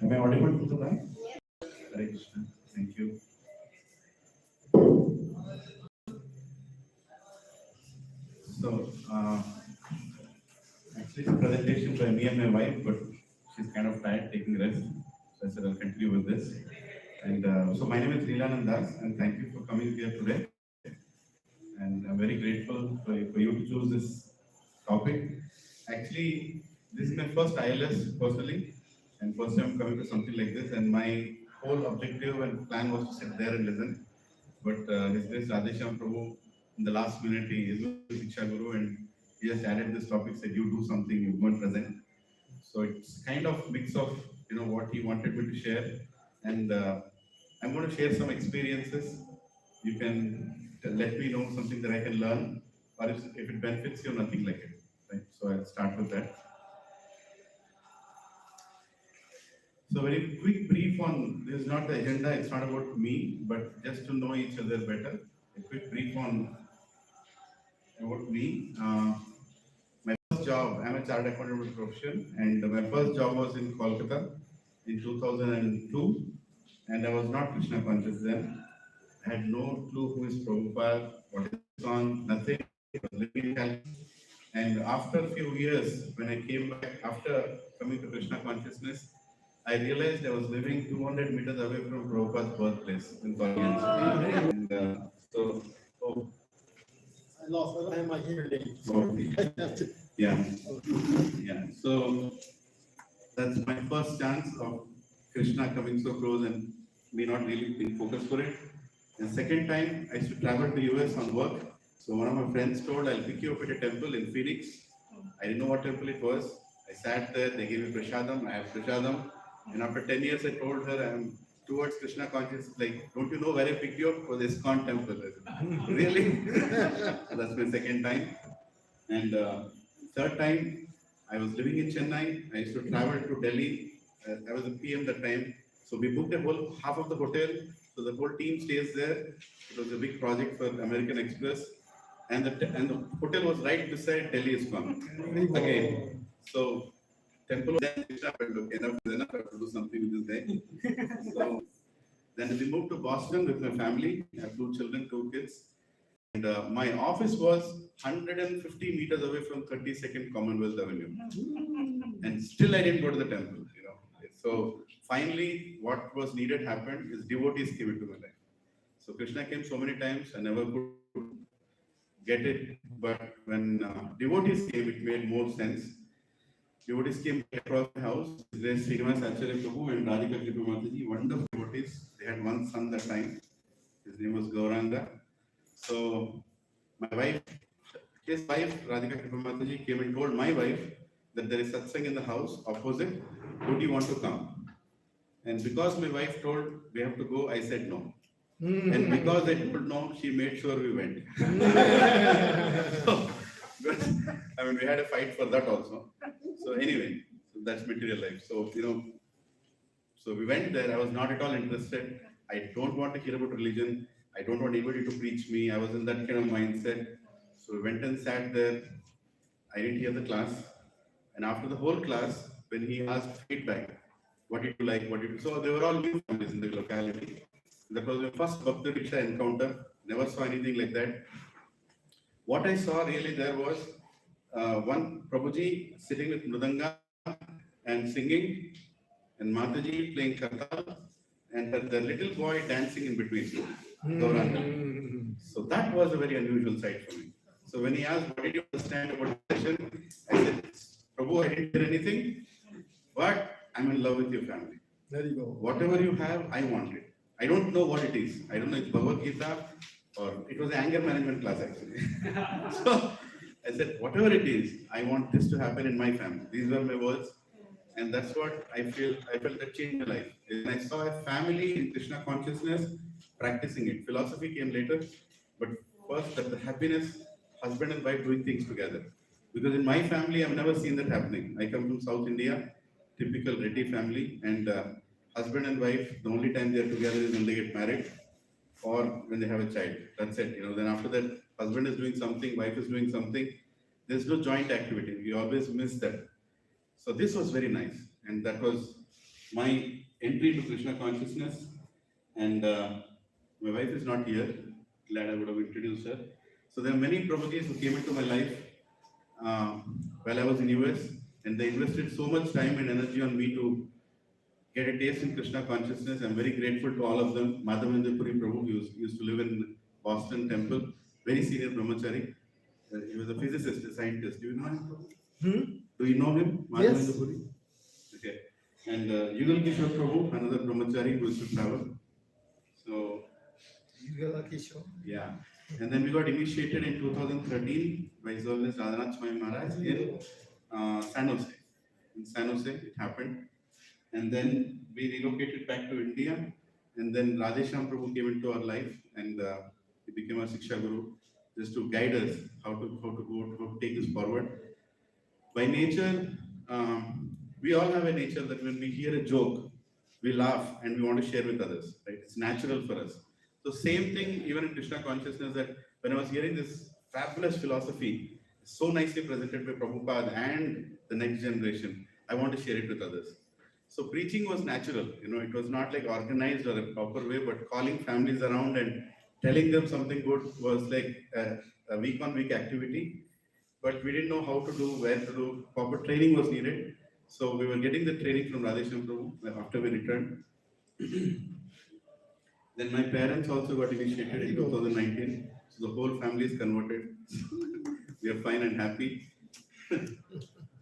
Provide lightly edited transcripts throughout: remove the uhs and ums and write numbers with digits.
Am I audible to the mic? Hare Krishna. Thank you. So, actually, it's a presentation by me and my wife, but she's kind of tired taking rest. So I said I'll continue with this. And so my name is Lilanandas, and thank you for coming here today. And I'm very grateful for you to choose this topic. Actually, this is my first ILS personally, and first time coming to something like this. And my whole objective and plan was to sit there and listen. But His Grace Radhesham Prabhu, in the last minute, he is with Shiksha Guru, and he just added this topic, said, "You do something, you go and present." So it's kind of mix of what he wanted me to share, and I'm going to share some experiences. You can let me know something that I can learn, or if it benefits you, nothing like it. Right? So I'll start with that. So very quick brief on, this is not the agenda, it's not about me, but just to know each other better. A quick brief on about me. My first job, I'm a chartered accountant by profession, and my first job was in Kolkata in 2002, and I was not Krishna conscious then. I had no clue who is Prabhupada, what is on, nothing. I was living in Calcutta. And after a few years, when I came back, after coming to Krishna consciousness, I realized I was living 200 meters away from Prabhupada's birthplace in Korean. And oh, I lost my hearing aid. Yeah. Yeah. So that's my first chance of Krishna coming so close and me not really being focused for it. And second time, I used to travel to US on work. So one of my friends told, "I'll pick you up at a temple in Phoenix." I didn't know what temple it was. I sat there, they gave me prasadam, I have prasadam. And after 10 years, I told her, I'm towards Krishna consciousness, like, don't you know where I picked you up? For the ISKCON temple. I said, really? That's my second time. And third time, I was living in Chennai. I used to travel to Delhi. I was a PM that time. So we booked a whole half of the hotel. So the whole team stays there. It was a big project for American Express. And the hotel was right beside Delhi ISKCON. Again. So temple was then enough, I have to do something with this guy. So then we moved to Boston with my family. I have 2 children, 2 kids. And my office was 150 meters away from 32nd Commonwealth Avenue. And still I didn't go to the temple, So finally, what was needed happened is devotees came into my life. So Krishna came so many times, I never could get it. But when devotees came, it made more sense. Devotees came across my house. There's Srinivas Acharya Prabhu and Radhika Kripa Mataji, wonderful devotees. They had one son that time. His name was Gauranga. So my wife, his wife, Radhika Kripa Mataji, came and told my wife that there is satsang in the house opposite. Would you want to come? And because my wife told we have to go, I said no. And because I told no, she made sure we went. So, we had a fight for that also. So anyway, so that's material life. So, so we went there. I was not at all interested. I don't want to hear about religion. I don't want anybody to preach me. I was in that kind of mindset. So we went and sat there. I didn't hear the class. And after the whole class, when he asked feedback, what did you like, what did you... So they were all new families in the locality. That was my first Bhakti Diksha encounter. Never saw anything like that. What I saw really there was one Prabhuji sitting with Mridanga and singing, and Mataji playing Kartal, and the little boy dancing in between. So that was a very unusual sight for me. So when he asked, what did you understand about the session? I said, Prabhu, I didn't hear anything, but I'm in love with your family. There you go. Whatever you have, I want it. I don't know what it is. I don't know if it's Bhagavad Gita or it was an anger management class actually. So I said, whatever it is, I want this to happen in my family. These were my words. And that's what I felt that changed my life. And I saw a family in Krishna consciousness practicing it. Philosophy came later, but first that the happiness, husband and wife doing things together. Because in my family, I've never seen that happening. I come from South India, typical Reddy family, and husband and wife, the only time they are together is when they get married or when they have a child. That's it. Then after that, husband is doing something, wife is doing something. There's no joint activity. We always miss that. So this was very nice. And that was my entry to Krishna consciousness, and my wife is not here. Glad I would have introduced her. So there are many Prabhujis who came into my life while I was in US, and they invested so much time and energy on me to get a taste in Krishna consciousness. I'm very grateful to all of them. Madhavendra Puri Prabhu, he used to live in Boston Temple, very senior brahmachari. He was a physicist, a scientist. Do you know him? Do you know him, Madhavendra Yes. Puri? Okay. And Yugal Kishore Prabhu, another brahmachari who used to travel. So, yeah. And then we got initiated in 2013 by His Holiness Radhanath Swami Maharaj in San Jose. In San Jose, it happened. And then we relocated back to India. And then Radhesham Prabhu came into our life, and he became our Siksha Guru, just to guide us how to take this forward. By nature, we all have a nature that when we hear a joke, we laugh and we want to share with others. Right? It's natural for us. So same thing even in Krishna consciousness, that when I was hearing this fabulous philosophy, so nicely presented by Prabhupada and the next generation, I want to share it with others. So preaching was natural, it was not like organized or a proper way, but calling families around and telling them something good was like a week-on-week activity. But we didn't know how to do, where to do, proper training was needed. So we were getting the training from Radhesham Prabhu after we returned. Then my parents also got initiated in 2019. So the whole family is converted. We are fine and happy.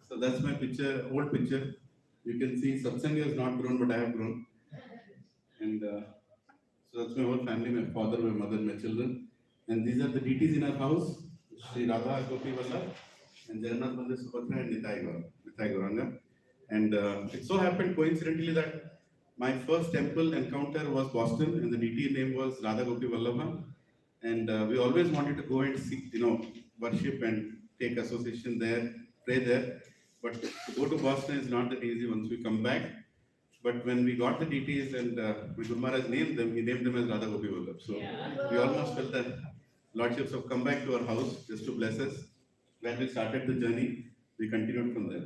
So that's my picture, old picture. You can see Satsanga has not grown, but I have grown. And so that's my whole family, my father, my mother, my children. And these are the deities in our house, Sri Radha Gopi Vallabh, and Jagannath Mandir Subhadra and Nitai Gauranga. And it so happened coincidentally that my first temple encounter was Boston, and the deity name was Radha Gopi Vallabha. And we always wanted to go and see, worship and take association there, pray there. But to go to Boston is not that easy once we come back. But when we got the deities and Guru Maharaj named them, he named them as Radha Gopi Vallabh. So we almost felt that Lordships have come back to our house just to bless us. When we started the journey, we continued from there.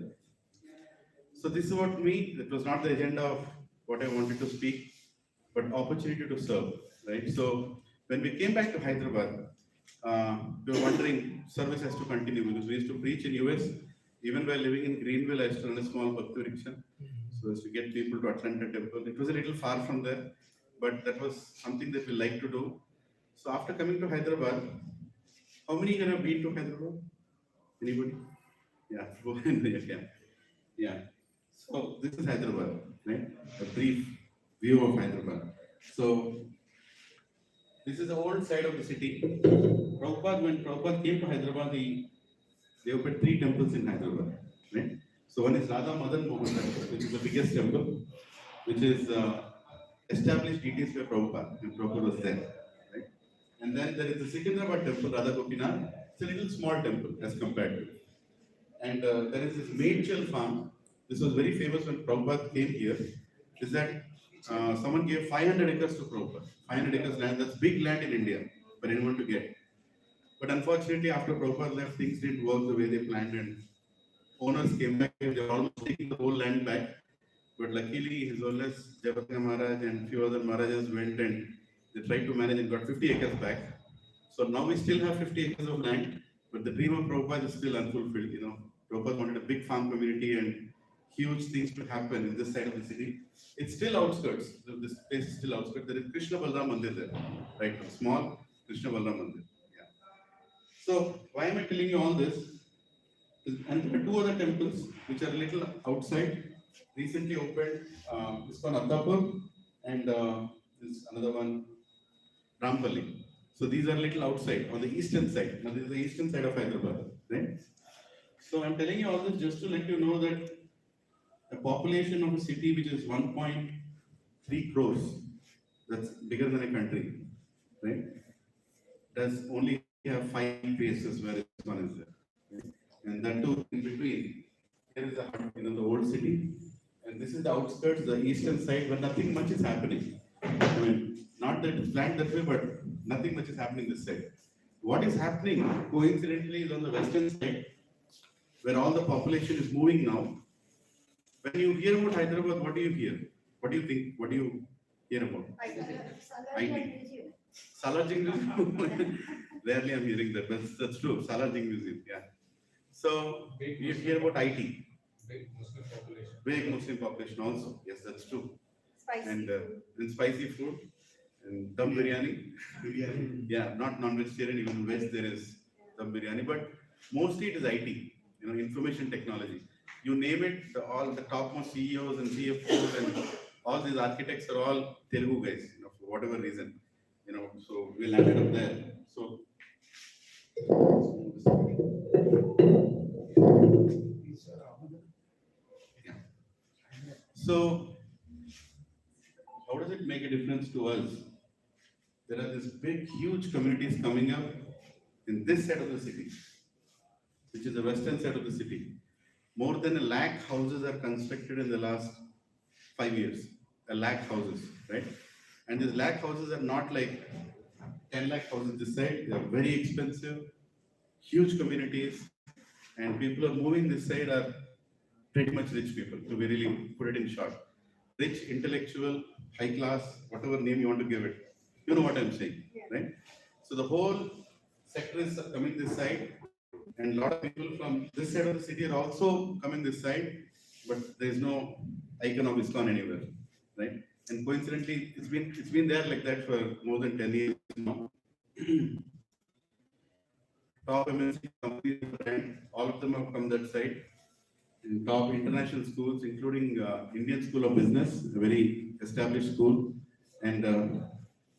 So this is what me, it was not the agenda of what I wanted to speak, but opportunity to serve, right? So when we came back to Hyderabad, we were wondering, service has to continue because we used to preach in US. Even while living in Greenville, I used to run a small Bhakti Rickshaw. So as to get people to Atlanta Temple. It was a little far from there, but that was something that we like to do. So after coming to Hyderabad, how many here have been to Hyderabad? Anybody? Yeah, go ahead. Yeah. So this is Hyderabad, right? A brief view of Hyderabad. So this is the old side of the city. When Prabhupada came to Hyderabad, they opened 3 temples in Hyderabad, right? So one is Radha Madan Mohan Temple, which is the biggest temple, which is established deities by Prabhupada, and Prabhupada was there, right? And then there is the Secunderabad temple, Radha Gopinath. It's a little small temple as compared to. And there is this Maidchel farm. This was very famous when Prabhupada came here. Is that someone gave 500 acres to Prabhupada. 500 acres land, that's big land in India for anyone to get. But unfortunately, after Prabhupada left, things didn't work the way they planned, and owners came back. They were almost taking the whole land back. But luckily, His Holiness Jagatnath Maharaj and few other Maharajas went and they tried to manage and got 50 acres back. So now we still have 50 acres of land, but the dream of Prabhupada is still unfulfilled. Prabhupada wanted a big farm community and huge things to happen in this side of the city. It's still outskirts. This place is still outskirts. There is Krishna Balram Mandir there, right? A small Krishna Balram Mandir. Yeah. So why am I telling you all this? And there are 2 other temples which are a little outside. Recently opened. This one Attapur, and this another one Rampalli. So these are a little outside on the eastern side. Now this is the eastern side of Hyderabad, right? So I'm telling you all this just to let you know that a population of a city which is 1.3 crores, that's bigger than a country, right? Does only have 5 places where this one is there. Right? And that too in between. Here is the old city, and this is the outskirts, the eastern side, where nothing much is happening. I mean, not that it's planned that way, but nothing much is happening this side. What is happening, coincidentally, is on the western side, where all the population is moving now. When you hear about Hyderabad, what do you hear? What do you think? What do you hear about? IT. Salajing Museum. Rarely I'm hearing that, but that's true. Salajing Museum, yeah. So you hear about IT. Big Muslim population. Big Muslim population also. Yes, that's true. Spicy And food. and spicy food and dum biryani. Yeah, not non-vegetarian, even veg there is dum biryani, but mostly it is IT, information technology. You name it, all the topmost CEOs and CFOs and all these architects are all Telugu guys, for whatever reason, so we landed up there. So, yeah. So, how does it make a difference to us? There are these big, huge communities coming up in this side of the city, which is the western side of the city. More than 1 lakh houses are constructed in the last 5 years. 1 lakh houses, right? And these lakh houses are not like 10 lakh houses this side. They are very expensive, huge communities, and people are moving this side are pretty much rich people, to really put it in short. Rich, intellectual, high class, whatever name you want to give it. You know what I'm saying, right? So the whole sector is coming this side, and a lot of people from this side of the city are also coming this side, but there is no icon of ISKCON anywhere, right? And coincidentally, it's been there like that for more than 10 years now. Top MNC companies, and all of them have come that side. And top international schools, including Indian School of Business, a very established school, and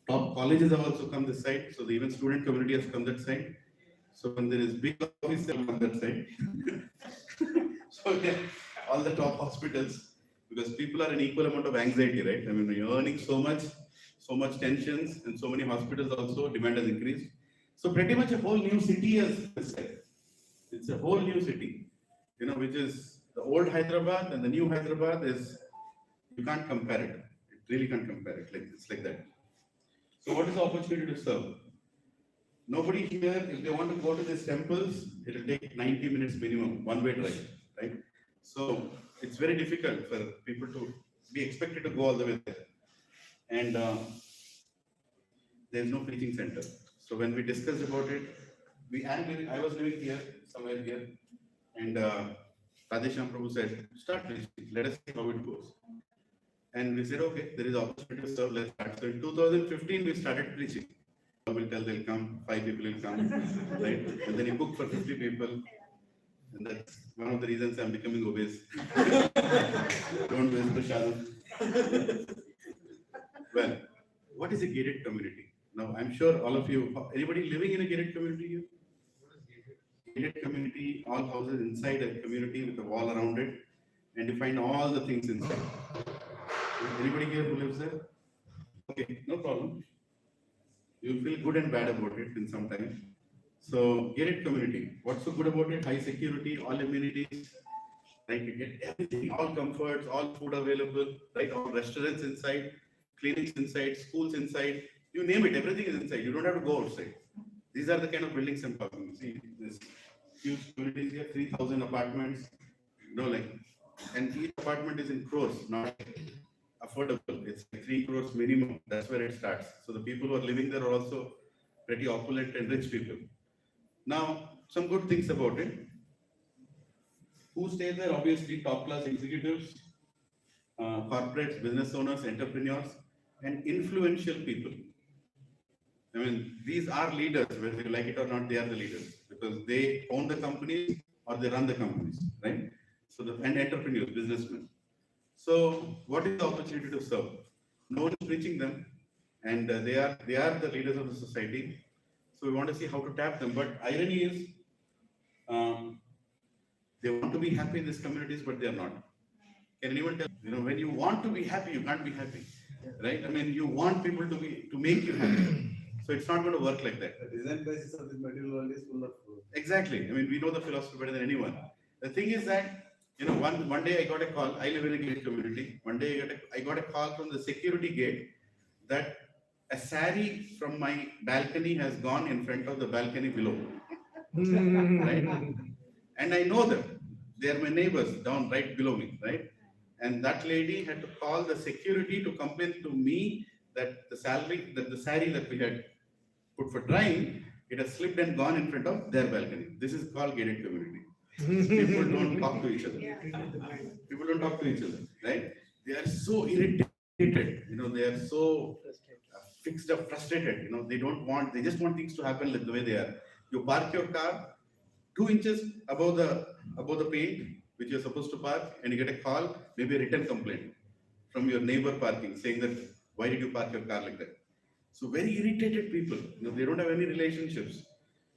top colleges have also come this side. So the even student community has come that side. So when there is big office, they'll come that side. So yeah, all the top hospitals, because people are in equal amount of anxiety, right? I mean, when you're earning so much tensions, and so many hospitals also, demand has increased. So pretty much a whole new city has this side. It's a whole new city, which is the old Hyderabad and the new Hyderabad is, you can't compare it. It really can't compare it. It's like that. So what is the opportunity to serve? Nobody here, if they want to go to these temples, it will take 90 minutes minimum, one-way drive, right? So it's very difficult for people to be expected to go all the way there. And there's no preaching center. So when we discussed about it, I was living here, somewhere here, and Radhesham Prabhu said, start preaching, let us see how it goes. And we said, okay, there is opportunity to serve, let's start. So in 2015, we started preaching. I will tell they'll come, 5 people will come, right? And then you book for 50 people. And that's one of the reasons I'm becoming obese. Don't waste the shadow. Well, what is a gated community? Now, I'm sure all of you, anybody living in a gated community here? Gated community, all houses inside a community with a wall around it, and you find all the things inside. Anybody here who lives there? Okay, no problem. You feel good and bad about it in some time. So, gated community. What's so good about it? High security, all amenities, right? You get everything, all comforts, all food available, right? All restaurants inside, clinics inside, schools inside. You name it, everything is inside. You don't have to go outside. These are the kind of buildings I'm talking. See, this huge communities here, 3,000 apartments, and each apartment is in crores, not affordable. It's like 3 crores minimum. That's where it starts. So the people who are living there are also pretty opulent and rich people. Now, some good things about it. Who stays there? Obviously, top class executives, corporates, business owners, entrepreneurs, and influential people. I mean, these are leaders, whether you like it or not, they are the leaders because they own the companies or they run the companies, right? So, and entrepreneurs, businessmen. So, what is the opportunity to serve? No one is preaching them, and they are the leaders of the society. So, we want to see how to tap them. But irony is, they want to be happy in these communities, but they are not. Can anyone tell? When you want to be happy, you can't be happy, right? I mean, you want people to make you happy. So it's not going to work like that. The design basis of this material world is full of food. Exactly. I mean, we know the philosophy better than anyone. The thing is that, one day I got a call. I live in a gated community. One day I got a call from the security gate that a sari from my balcony has gone in front of the balcony below. Right? And I know them. They are my neighbors down right below me, right? And that lady had to call the security to complain to me that the saree that we had put for drying, it has slipped and gone in front of their balcony. This is called gated community. People don't talk to each other. People don't talk to each other, right? They are so irritated, they are so fixed up, frustrated, they just want things to happen like the way they are. You park your car 2 inches above the paint, which you're supposed to park, and you get a call, maybe a written complaint from your neighbor parking, saying that, why did you park your car like that? So very irritated people, they don't have any relationships.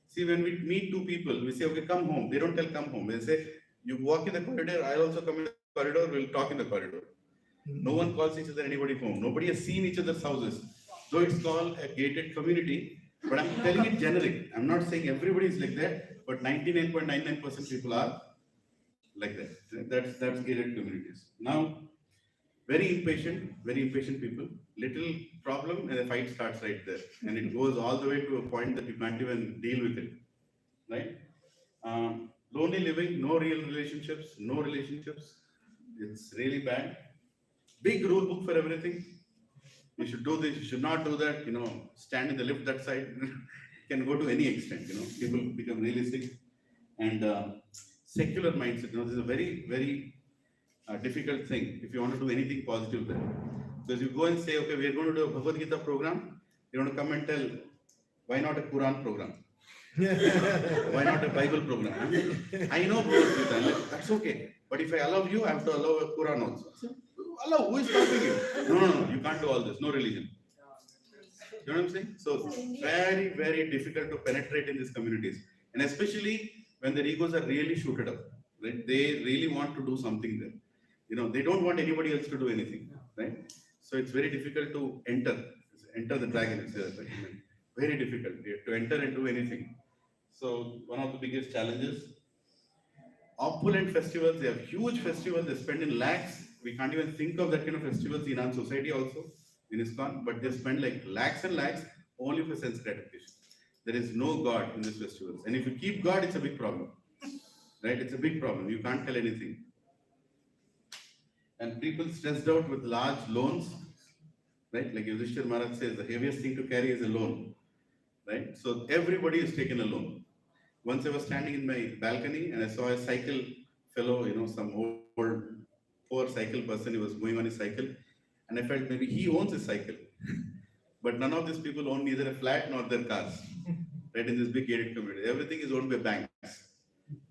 See, when we meet two people, we say, okay, come home. They don't tell come home. They say, you walk in the corridor, I also come in the corridor, we'll talk in the corridor. No one calls each other, anybody home. Nobody has seen each other's houses. Though it's called a gated community, but I'm telling it generic. I'm not saying everybody is like that, but 99.99% people are like that. That's gated communities. Now, very impatient people. Little problem and the fight starts right there. And it goes all the way to a point that you can't even deal with it, right? Lonely living, no real relationships, It's really bad. Big rule book for everything. You should do this, you should not do that, stand in the lift that side. Can go to any extent, people become realistic. And secular mindset, this is a very, very difficult thing if you want to do anything positive there. Because you go and say, okay, we are going to do a Bhagavad Gita program, you want to come and tell, why not a Quran program? Why not a Bible program? I know Bhagavad Gita, that's okay. But if I allow you, I have to allow a Quran also. Allow, who is stopping you? No, you can't do all this, no religion. You know what I'm saying? So very, very difficult to penetrate in these communities. And especially when their egos are really shooted up, right? They really want to do something there. They don't want anybody else to do anything, right? So it's very difficult to enter the dragon. It's very difficult to enter and do anything. So one of the biggest challenges, opulent festivals, they have huge festivals, they spend in lakhs. We can't even think of that kind of festivals in our society also, in ISKCON, but they spend like lakhs and lakhs only for sense gratification. There is no God in these festivals. And if you keep God, it's a big problem, right? It's a big problem. You can't tell anything. And people stressed out with large loans, right? Like Yudhishthir Maharaj says, the heaviest thing to carry is a loan, right? So everybody is taken a loan. Once I was standing in my balcony and I saw a cycle fellow, some old poor cycle person, he was going on his cycle, and I felt maybe he owns his cycle. But none of these people own neither a flat nor their cars, right? In this big gated community, everything is owned by banks,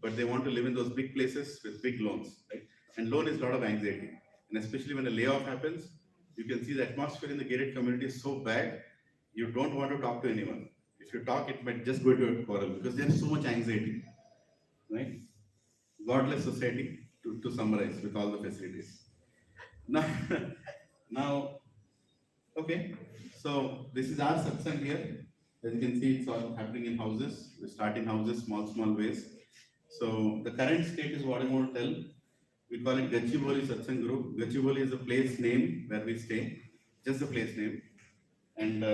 but they want to live in those big places with big loans, right? And loan is a lot of anxiety. And especially when a layoff happens, you can see the atmosphere in the gated community is so bad, you don't want to talk to anyone. If you talk, it might just go to a quarrel because there's so much anxiety, right? Godless society, to summarize with all the facilities. Now, okay, so this is our satsang here. As you can see, it's all happening in houses. We start in houses, small ways. So the current state is what I want to tell. We call it Gachibowli Satsang Group. Gachibowli is a place name where we stay, just a place name. And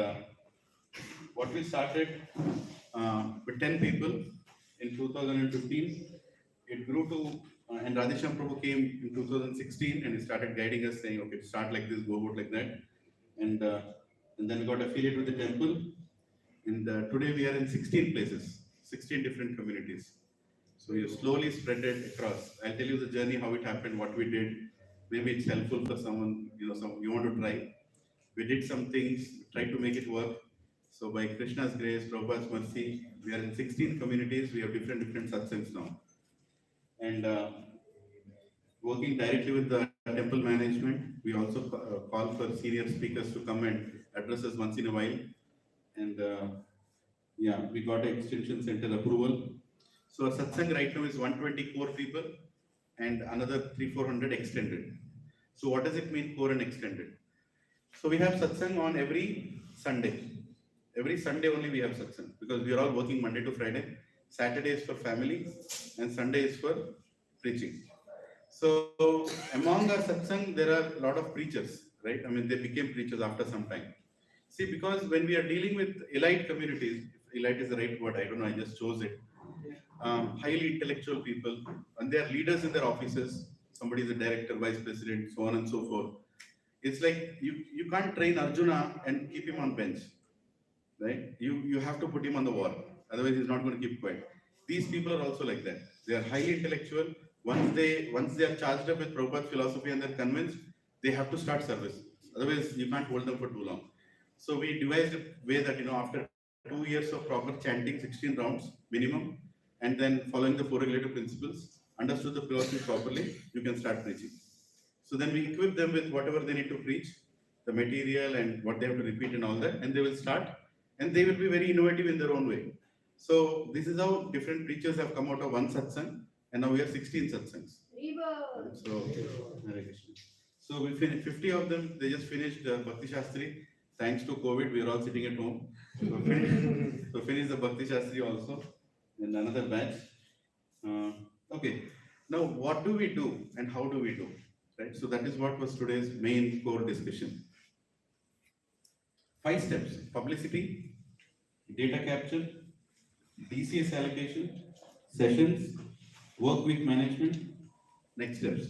what we started with 10 people in 2015, it grew to, and Radhesham Prabhu came in 2016 and he started guiding us saying, okay, start like this, go about like that. And then we got affiliated with the temple. And today we are in 16 places, 16 different communities. So you slowly spread it across. I'll tell you the journey, how it happened, what we did. Maybe it's helpful for someone, you want to try. We did some things, tried to make it work. So by Krishna's grace, Prabhupada's mercy, we are in 16 communities. We have different satsangs now. And working directly with the temple management, we also call for senior speakers to come and address us once in a while. And we got an extension center approval. So our satsang right now is 124 people and another 300-400 extended. So what does it mean, core and extended? So we have satsang on every Sunday. Every Sunday only we have satsang because we are all working Monday to Friday. Saturday is for family and Sunday is for preaching. So among our satsang, there are a lot of preachers, right? I mean, they became preachers after some time. See, because when we are dealing with elite communities, elite is the right word, I don't know, I just chose it. Highly intellectual people, and they are leaders in their offices. somebody is a director, vice president, so on and so forth. It's like you can't train Arjuna and keep him on bench, right? You have to put him on the war, otherwise he's not going to keep quiet. These people are also like that. They are highly intellectual. Once they are charged up with Prabhupada's philosophy and they're convinced, they have to start service. Otherwise, you can't hold them for too long. So we devised a way that after 2 years of proper chanting, 16 rounds minimum, and then following the 4 regulative principles, understood the philosophy properly, you can start preaching. So then we equip them with whatever they need to preach, the material and what they have to repeat and all that, and they will start, and they will be very innovative in their own way. So this is how different preachers have come out of one satsang, and now we have 16 satsangs. So we finished 50 of them. They just finished Bhakti Shastri. Thanks to COVID, we are all sitting at home. So finish the Bhakti Shastri also, and another batch. Okay. Now, what do we do and how do we do? Right. So that is what was today's main core discussion. 5 steps: publicity, data capture, DCS allocation, sessions, work week management. Next steps.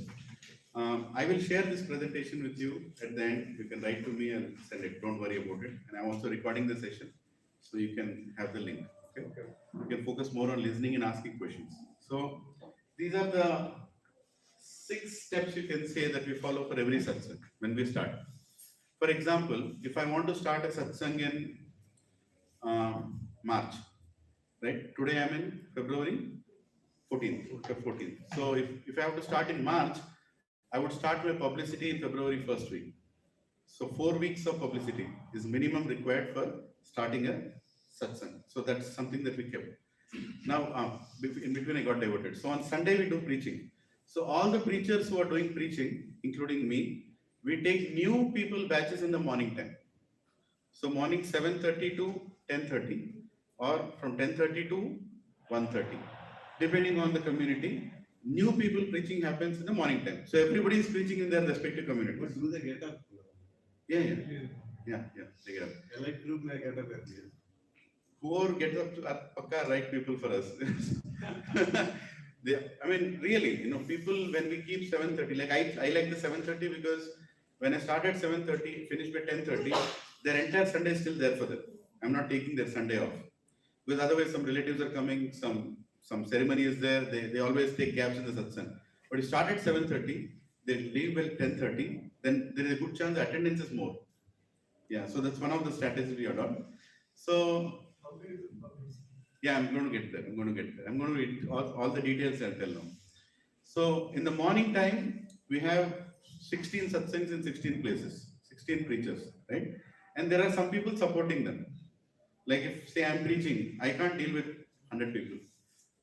I will share this presentation with you at the end. You can write to me and send it. Don't worry about it. And I'm also recording the session, so you can have the link. Okay? You can focus more on listening and asking questions. So these are the 6 steps you can say that we follow for every satsang when we start. For example, if I want to start a satsang in March, right? Today I'm in February 14th. So if I have to start in March, I would start my publicity in February 1st week. So 4 weeks of publicity is minimum required for starting a satsang. So that's something that we kept. Now, in between I got diverted. So on Sunday we do preaching. So all the preachers who are doing preaching, including me, we take new people batches in the morning time. So morning 7:30 to 10:30 or from 10:30 to 1:30, depending on the community. New people preaching happens in the morning time. So everybody is preaching in their respective communities. But do they get up? Yeah, they get up. Elite group may get up earlier. Whoever gets up to are right people for us. I mean, really, people, when we keep 7:30, like I like the 7:30 because when I start at 7:30, finish by 10:30, their entire Sunday is still there for them. I'm not taking their Sunday off. Because otherwise some relatives are coming, some ceremony is there, they always take gaps in the satsang. But you start at 7:30, they leave by 10:30, then there is a good chance the attendance is more. Yeah, so that's one of the strategies we adopt. So, yeah, I'm going to get there. I'm going to read all the details I'll tell now. So, in the morning time, we have 16 satsangs in 16 places, 16 preachers, right? And there are some people supporting them. Like if, say, I'm preaching, I can't deal with 100 people.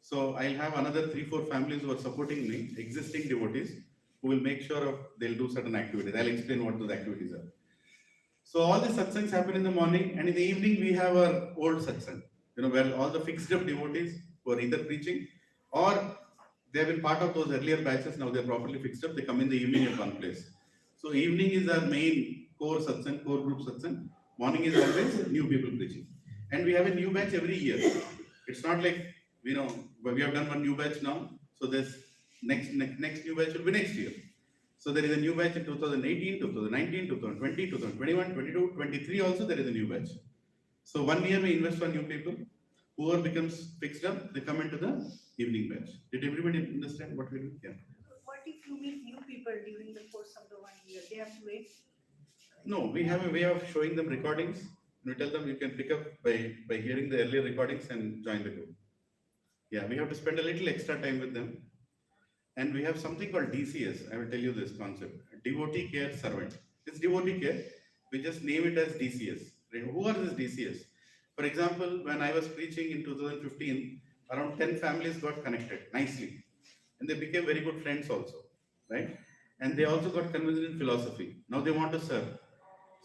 So I'll have another 3-4 families who are supporting me, existing devotees, who will make sure they'll do certain activities. I'll explain what those activities are. So all the satsangs happen in the morning, and in the evening we have our old satsang, where all the fixed up devotees who are either preaching or they have been part of those earlier batches. Now they're properly fixed up. They come in the evening at one place. So evening is our main core satsang, core group satsang. Morning is always new people preaching. And we have a new batch every year. It's not like, we have done one new batch now. So this next new batch will be next year. So there is a new batch in 2018, 2019, 2020, 2021, 22, 23 also there is a new batch. So 1 year we invest for new people. Whoever becomes fixed up, they come into the evening batch. Did everybody understand what we do? Yeah. What if you meet new people during the course of the 1 year? They have to wait? No, we have a way of showing them recordings. We tell them you can pick up by hearing the earlier recordings and join the group. Yeah, we have to spend a little extra time with them. And we have something called DCS. I will tell you this concept. Devotee Care Servant. It's devotee care. We just name it as DCS. Right? Who are these DCS? For example, when I was preaching in 2015, around 10 families got connected nicely. And they became very good friends also. Right? And they also got convinced in philosophy. Now they want to serve.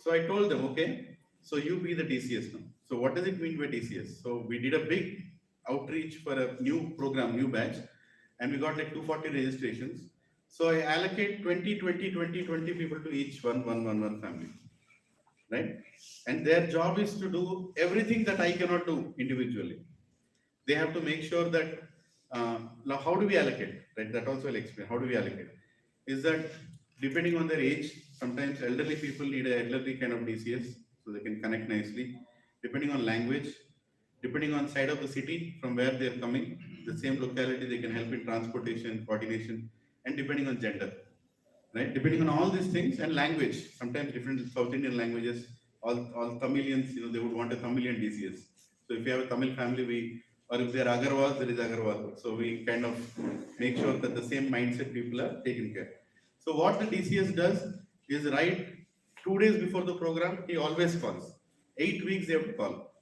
So I told them, okay, so you be the DCS now. So what does it mean by DCS? So we did a big outreach for a new program, new batch, and we got like 240 registrations. So I allocate 20 people to each one family, right? And their job is to do everything that I cannot do individually. They have to make sure that, now how do we allocate, right? That also I'll explain. How do we allocate? is that depending on their age, sometimes elderly people need a elderly kind of DCS so they can connect nicely. Depending on language, depending on side of the city from where they are coming, the same locality they can help in transportation, coordination, and depending on gender, right? Depending on all these things and language, sometimes different South Indian languages, all Tamilians, they would want a Tamilian DCS. So if you have a Tamil family, or if they're Agarwal, there is Agarwal. So we kind of make sure that the same mindset people are taken care. So what the DCS does is right 2 days before the program, he always calls. 8 weeks they have to call.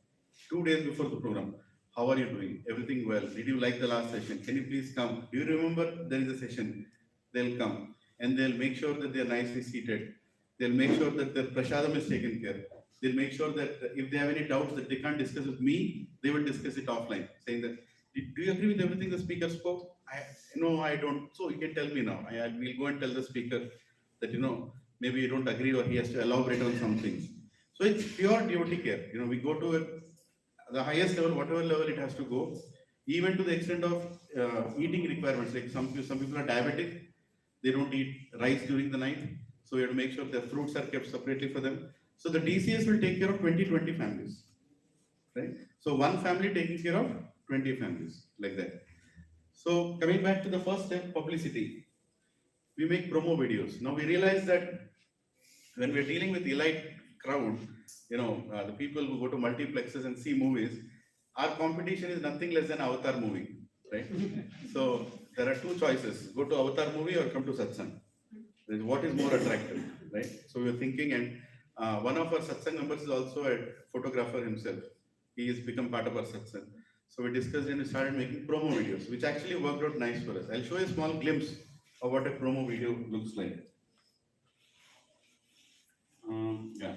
2 days before the program. How are you doing? Everything well? Did you like the last session? Can you please come? Do you remember there is a session? They'll come and they'll make sure that they're nicely seated. They'll make sure that their prasadam is taken care. They'll make sure that if they have any doubts that they can't discuss with me, they will discuss it offline, saying that, do you agree with everything the speaker spoke? No, I don't. So you can tell me now. I will go and tell the speaker that, maybe you don't agree or he has to elaborate on some things. So it's pure devotee care. We go to the highest level, whatever level it has to go, even to the extent of eating requirements. Like some people are diabetic, they don't eat rice during the night. So we have to make sure the fruits are kept separately for them. So the DCS will take care of 20 families, right? So one family taking care of 20 families, like that. So coming back to the first step, publicity. We make promo videos. Now we realize that when we're dealing with elite crowd, the people who go to multiplexes and see movies, our competition is nothing less than Avatar movie, right? So there are two choices: go to Avatar movie or come to satsang. What is more attractive, right? So we're thinking, and one of our satsang members is also a photographer himself. He has become part of our satsang. So we discussed and we started making promo videos, which actually worked out nice for us. I'll show you a small glimpse of what a promo video looks like. Yeah.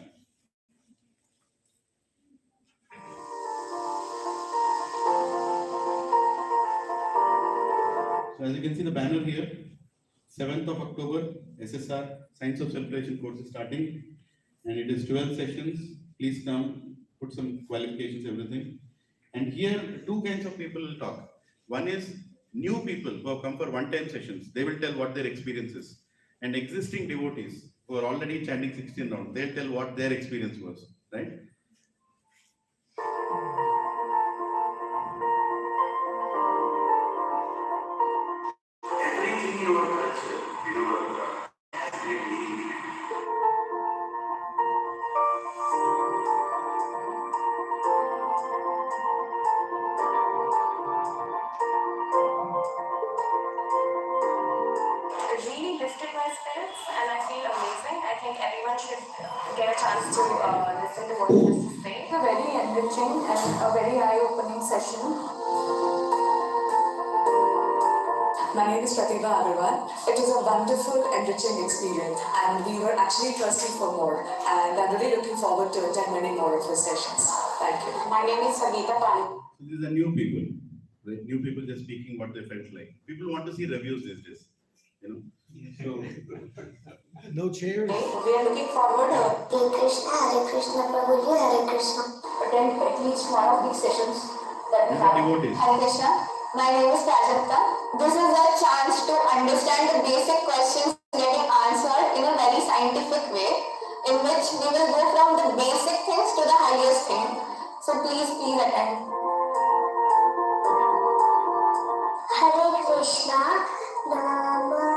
So as you can see the banner here, 7th of October, SSR, Science of Celebration course is starting, and it is 12 sessions. Please come, put some qualifications, everything. And here, two kinds of people will talk. One is new people who have come for one-time sessions. They will tell what their experience is. And existing devotees who are already chanting 16 rounds, they'll tell what their experience was, right? Everything in our culture, has a meaning. It really lifted my spirits and I feel amazing. I think everyone should get a chance to listen to what he has to say. It's a very enriching and a very eye-opening session. My name is Pratibha Agarwal. It was a wonderful, enriching experience and we were actually thirsty for more. And I'm really looking forward to attend many more of his sessions. Thank you. My name is Sangeeta Pani. So these are new people, right? New people just speaking what they felt like. People want to see reviews these days, So No chairs? We are looking forward to Hare Krishna, Prabhuji, Hare Krishna. attend at least one of these sessions that we these are have. devotees. Hare Krishna. My name is Prajakta. This is a chance to understand the basic questions getting answered in a very scientific way, in which we will go from the basic things to the highest thing. So please attend. Hare Krishna, Namo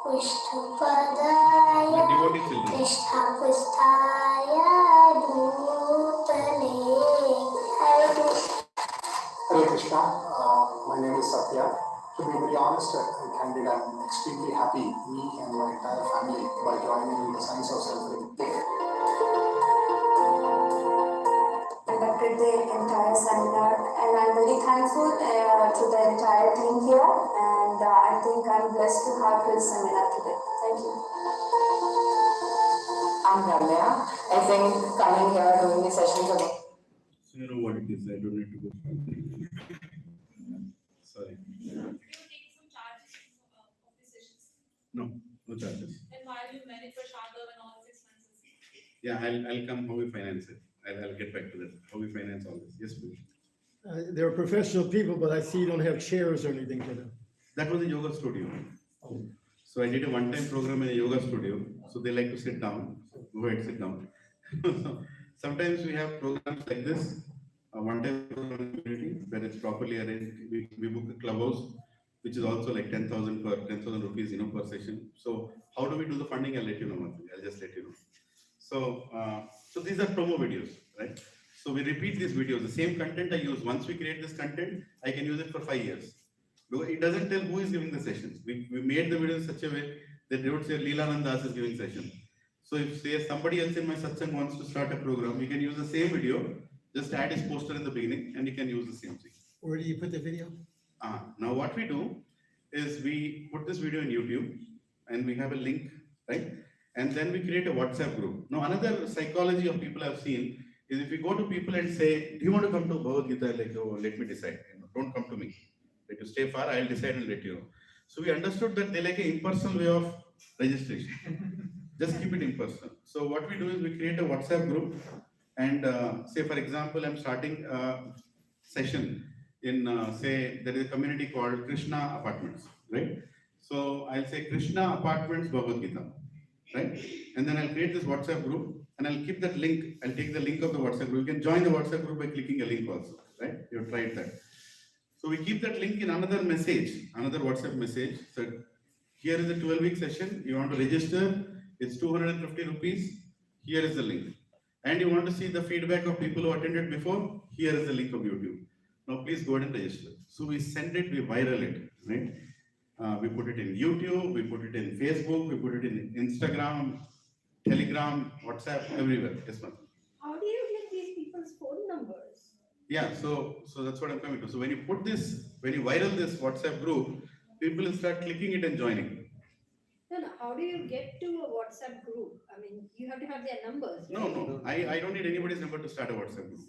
Vishnupadaya, The devotee children. Krishna Pristaya, Bhutale. Hare Krishna. Hello Krishna, my name is Satya. To be very honest and candid, I'm extremely happy, me and my entire family, by joining the Science of Celebration. Conducted the entire seminar and I'm very thankful to the entire team here and I think I'm blessed to have this seminar today. Thank you. I'm Ramya. I think coming here doing the sessions again. So you know what it is. I don't need to go. Sorry. Do you take some charges of the sessions? No charges. And while you manage for Shadar and all these expenses? Yeah, I'll come how we finance it. I'll get back to that. How we finance all this. Yes, please. They're professional people, but I see you don't have chairs or anything for them. That was a yoga studio. Oh. So I did a one-time program in a yoga studio. So they like to sit down. Go ahead, sit down. So sometimes we have programs like this, a one-time program in the community where it's properly arranged. We book a clubhouse, which is also like 10,000 rupees, per session. So how do we do the funding? I'll let you know one thing. I'll just let you know. So these are promo videos, right? So we repeat these videos. The same content I use. Once we create this content, I can use it for 5 years. Because it doesn't tell who is giving the sessions. We made the video in such a way that they would say Lilanandas is giving session. So if say somebody else in my satsang wants to start a program, we can use the same video, just add his poster in the beginning, and you can use the same thing. Where do you put the video? Now what we do is we put this video in YouTube, and we have a link, right? And then we create a WhatsApp group. Now another psychology of people I've seen is if you go to people and say, do you want to come to Bhagavad Gita? Like, oh, let me decide. Don't come to me. Like, you stay far, I'll decide and let you know. So we understood that they like an impersonal way of registration. Just keep it impersonal. So what we do is we create a WhatsApp group, and say for example, I'm starting a session in say there is a community called Krishna Apartments, right? So I'll say Krishna Apartments Bhagavad Gita, right? And then I'll create this WhatsApp group, and I'll keep that link. I'll take the link of the WhatsApp group. You can join the WhatsApp group by clicking a link also, right? You've tried that. So we keep that link in another message, another WhatsApp message. So here is a 12-week session. You want to register, it's 250 rupees. Here is the link. And you want to see the feedback of people who attended before, here is the link of YouTube. Now please go ahead and register. So we send it, we viral it, right? We put it in YouTube, we put it in Facebook, we put it in Instagram, Telegram, WhatsApp, everywhere. Yes, ma'am. How do you get these people's phone numbers? Yeah, so that's what I'm coming to. So when you put this, when you viral this WhatsApp group, people will start clicking it and joining. No, how do you get to a WhatsApp group? I mean, you have to have their numbers. Right? No, I don't need anybody's number to start a WhatsApp group.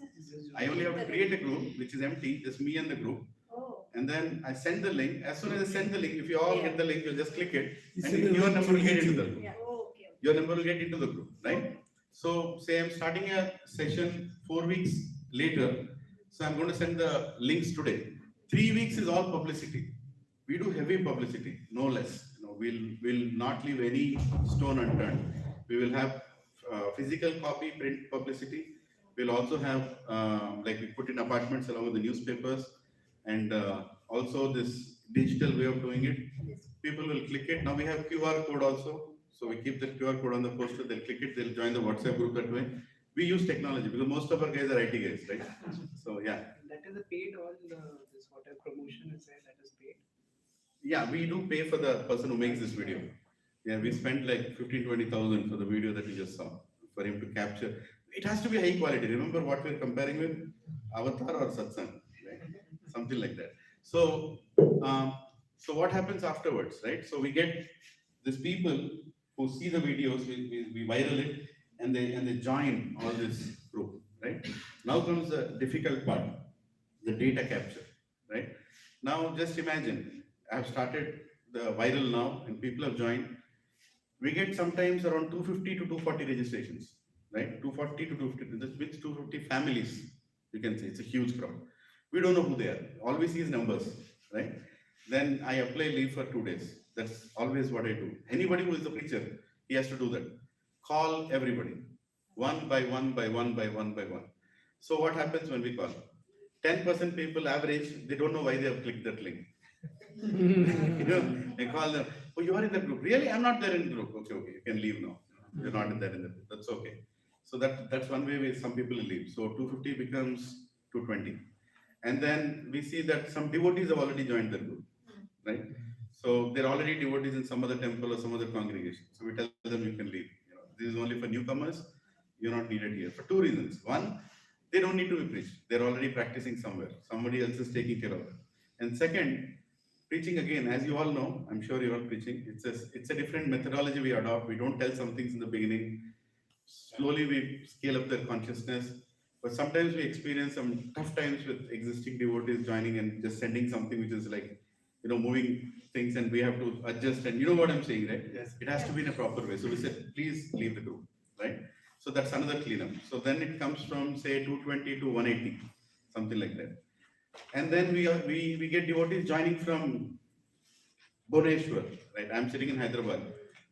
I only have to create a group which is empty, just me and the group. Oh. And then I send the link. As soon as I send the link, if you all get the link, you just click it, You and send the your link number will to get into YouTube. the group. Yeah. Oh, okay. Your number will get into the group, right? So say I'm starting a session 4 weeks later. So I'm going to send the links today. 3 weeks is all publicity. We do heavy publicity, no less. We'll not leave any stone unturned. We will have physical copy, print publicity. We'll also have, like we put in apartments along with the newspapers, and also this digital way of doing it. People will click it. Now we have QR code also. So we keep the QR code on the poster, they'll click it, they'll join the WhatsApp group that way. We use technology because most of our guys are IT guys, right? So yeah. That is a paid all this whatever promotion is there, that is paid. Yeah, we do pay for the person who makes this video. Yeah, we spent like 15-20,000 for the video that you just saw, for him to capture. It has to be high quality. Remember what we're comparing with? Avatar or Satsang, right? Something like that. So, so what happens afterwards, right? So we get these people who see the videos, we viral it, and they join all this group, right? Now comes the difficult part, the data capture, right? Now just imagine, I've started the viral now and people have joined. We get sometimes around 250 to 240 registrations, right? 240 to 250, this means 250 families, you can say, it's a huge crowd. We don't know who they are, all we see is numbers, right? Then I apply leave for 2 days. That's always what I do. Anybody who is the preacher, he has to do that. Call everybody, one by one by one by one by one. So what happens when we call? 10% people average, they don't know why they have clicked that link. I call them, oh, you are in the group. Really? I'm not there in the group. Okay, you can leave now. You're not there in the group. That's okay. So that's one way some people leave. So 250 becomes 220. And then we see that some devotees have already joined the group, right? So they're already devotees in some other temple or some other congregation. So we tell them you can leave. This is only for newcomers. You're not needed here for 2 reasons. One, they don't need to be preached. They're already practicing somewhere. Somebody else is taking care of it. And second, preaching again, as you all know, I'm sure you're all preaching. It's a different methodology we adopt. We don't tell some things in the beginning. Slowly we scale up their consciousness. But sometimes we experience some tough times with existing devotees joining and just sending something which is like, moving things, and we have to adjust. And you know what I'm saying, right? Yes. It has to be in a proper way. So we said, please leave the group, right? So that's another cleanup. So then it comes from say 220 to 180, something like that. And then we get devotees joining from Bhubaneswar, right? I'm sitting in Hyderabad.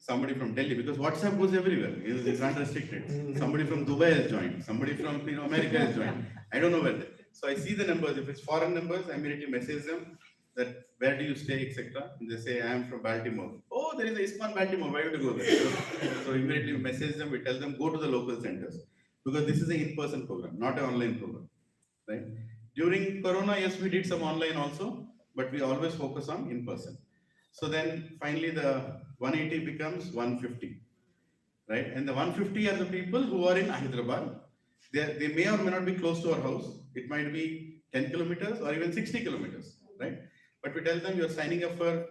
Somebody from Delhi, because WhatsApp goes everywhere. You can't restrict it. Somebody from Dubai has joined. Somebody from America has joined. I don't know where. So I see the numbers. If it's foreign numbers, I immediately message them that where do you stay, etc. And they say I am from Baltimore. Oh, there is a ISKCON Baltimore. Why would you go there? So immediately we message them. We tell them go to the local centers, because this is an in-person program, not an online program, right? During Corona, yes, we did some online also, but we always focus on in-person. So then finally the 180 becomes 150, right? And the 150 are the people who are in Hyderabad. They may or may not be close to our house. It might be 10 kilometers or even 60 kilometers, right? But we tell them you're signing up for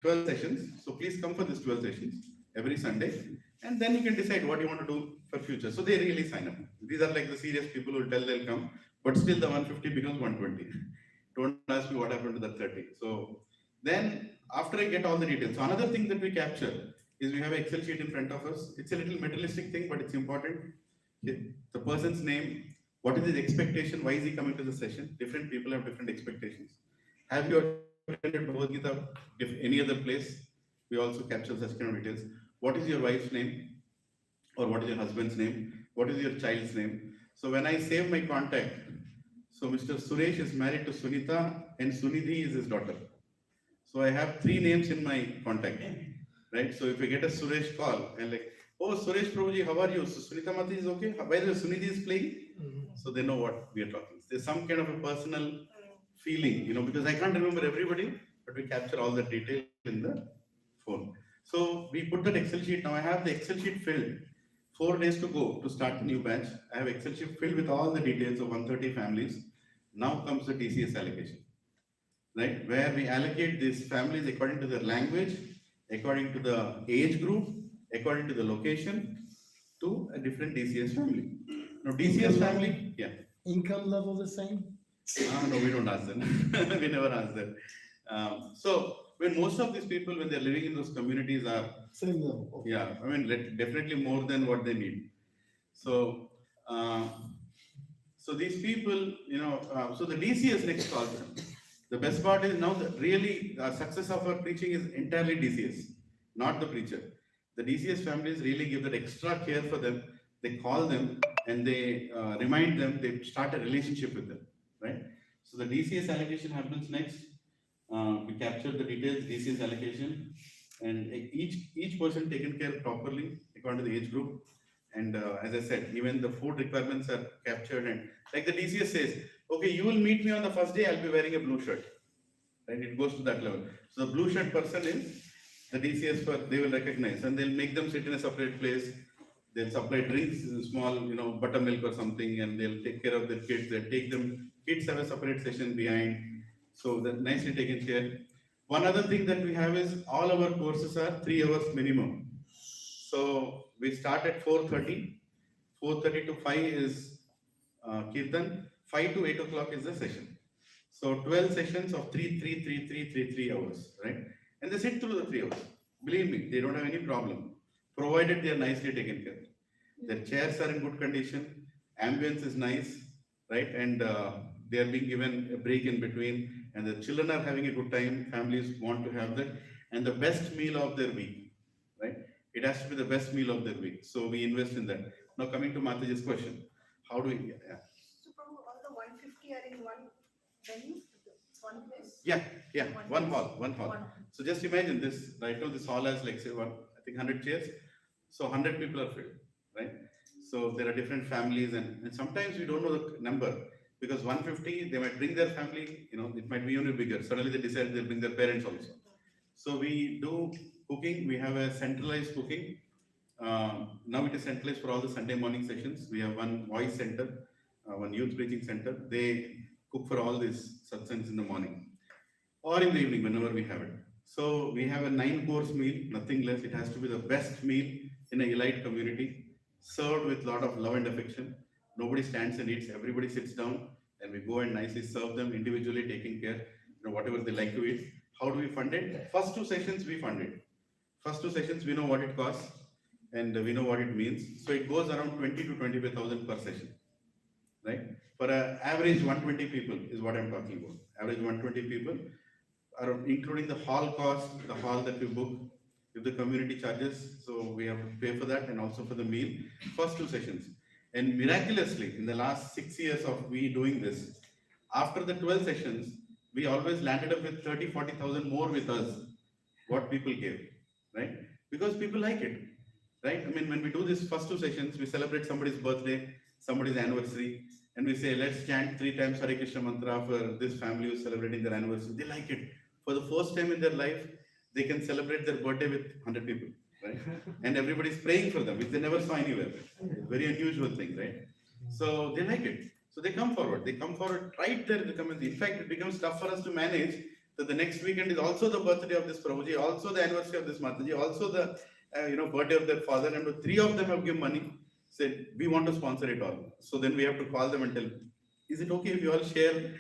12 sessions. So please come for these 12 sessions every Sunday, and then you can decide what you want to do for future. So they really sign up. These are like the serious people who tell they'll come, but still the 150 becomes 120. Don't ask me what happened to the 30. So then after I get all the details, so another thing that we capture is we have an Excel sheet in front of us. It's a little materialistic thing, but it's important. The person's name, what is his expectation, why is he coming to the session? Different people have different expectations. Have you attended Bhagavad Gita any other place? We also capture such kind of details. What is your wife's name? Or what is your husband's name? What is your child's name? So when I save my contact, so Mr. Suresh is married to Sunita and Sunidhi is his daughter. So I have 3 names in my contact, right? So if I get a Suresh call and like, oh Suresh Prabhuji, how are you? So Sunita Mati is okay. By the way, Sunidhi is playing. So they know what we are talking. There's some kind of a personal feeling, because I can't remember everybody, but we capture all the detail in the phone. So we put that Excel sheet. Now I have the Excel sheet filled. 4 days to go to start the new batch. I have Excel sheet filled with all the details of 130 families. Now comes the TCS allocation, right? Where we allocate these families according to their language, according to the age group, according to the location, to a different DCS family. Now DCS family, yeah. Income level the same? No, we don't ask them. We never ask them. So when most of these people, when they're living in those communities, are Same level. yeah, I mean definitely more than what they need. So so these people, so the DCS next call. The best part is now that really success of our preaching is entirely DCS, not the preacher. The DCS families really give that extra care for them. They call them and they remind them, they start a relationship with them, right? So the DCS allocation happens next. We capture the details, DCS allocation, and each person taken care properly according to the age group. And as I said, even the food requirements are captured, and like the DCS says, okay, you will meet me on the first day, I'll be wearing a blue shirt, right? It goes to that level. So the blue shirt person is the DCS, they will recognize, and they'll make them sit in a separate place. They'll supply drinks, small, buttermilk or something, and they'll take care of the kids. They'll take them, kids have a separate session behind. So they're nicely taken care. One other thing that we have is all our courses are 3 hours minimum. So we start at 4:30. 4:30 to 5 is Kirtan. 5 to 8 o'clock is the session. So 12 sessions of 3 hours, right? And they sit through the 3 hours. Believe me, they don't have any problem, provided they are nicely taken care. Their chairs are in good condition, ambience is nice, right? And they are being given a break in between, and the children are having a good time. Families want to have that, and the best meal of their week, right? It has to be the best meal of their week. So we invest in that. Now coming to Mataji's question, how do we? Yeah. So Prabhu, all the 150 are in one venue, one place. Yeah, one hall. So just imagine this. Right now, this hall has like say 100 chairs. So 100 people are filled, right? So there are different families, and sometimes we don't know the number. Because 150, they might bring their family, it might be even bigger. Suddenly they decide they'll bring their parents also. So we do cooking, we have a centralized cooking. Now it is centralized for all the Sunday morning sessions. We have one voice center, one youth preaching center. They cook for all these satsangs in the morning or in the evening, whenever we have it. So we have a 9-course meal, nothing less. It has to be the best meal in a elite community, served with a lot of love and affection. Nobody stands and eats, everybody sits down, and we go and nicely serve them individually, taking care, whatever they like to eat. How do we fund it? First 2 sessions we fund it. First 2 sessions we know what it costs and we know what it means. So it goes around 20 to 25,000 per session, right? For an average 120 people is what I'm talking about. Average 120 people. including the hall cost, the hall that we book, if the community charges, so we have to pay for that and also for the meal, first 2 sessions. And miraculously, in the last 6 years of we doing this, after the 12 sessions, we always landed up with 30-40,000 more with us, what people gave, right? Because people like it, right? I mean, when we do this first 2 sessions, we celebrate somebody's birthday, somebody's anniversary, and we say, let's chant 3 times Hare Krishna mantra for this family who's celebrating their anniversary. They like it. For the first time in their life, they can celebrate their birthday with 100 people, right? And everybody's praying for them, which they never saw anywhere. Very unusual thing, right? So they like it. So they come forward. They come forward right there in the community. In fact, it becomes tough for us to manage that the next weekend is also the birthday of this Prabhuji, also the anniversary of this Mataji, also the birthday of their father, and 3 of them have given money. Said, we want to sponsor it all. So then we have to call them and tell, is it okay if you all share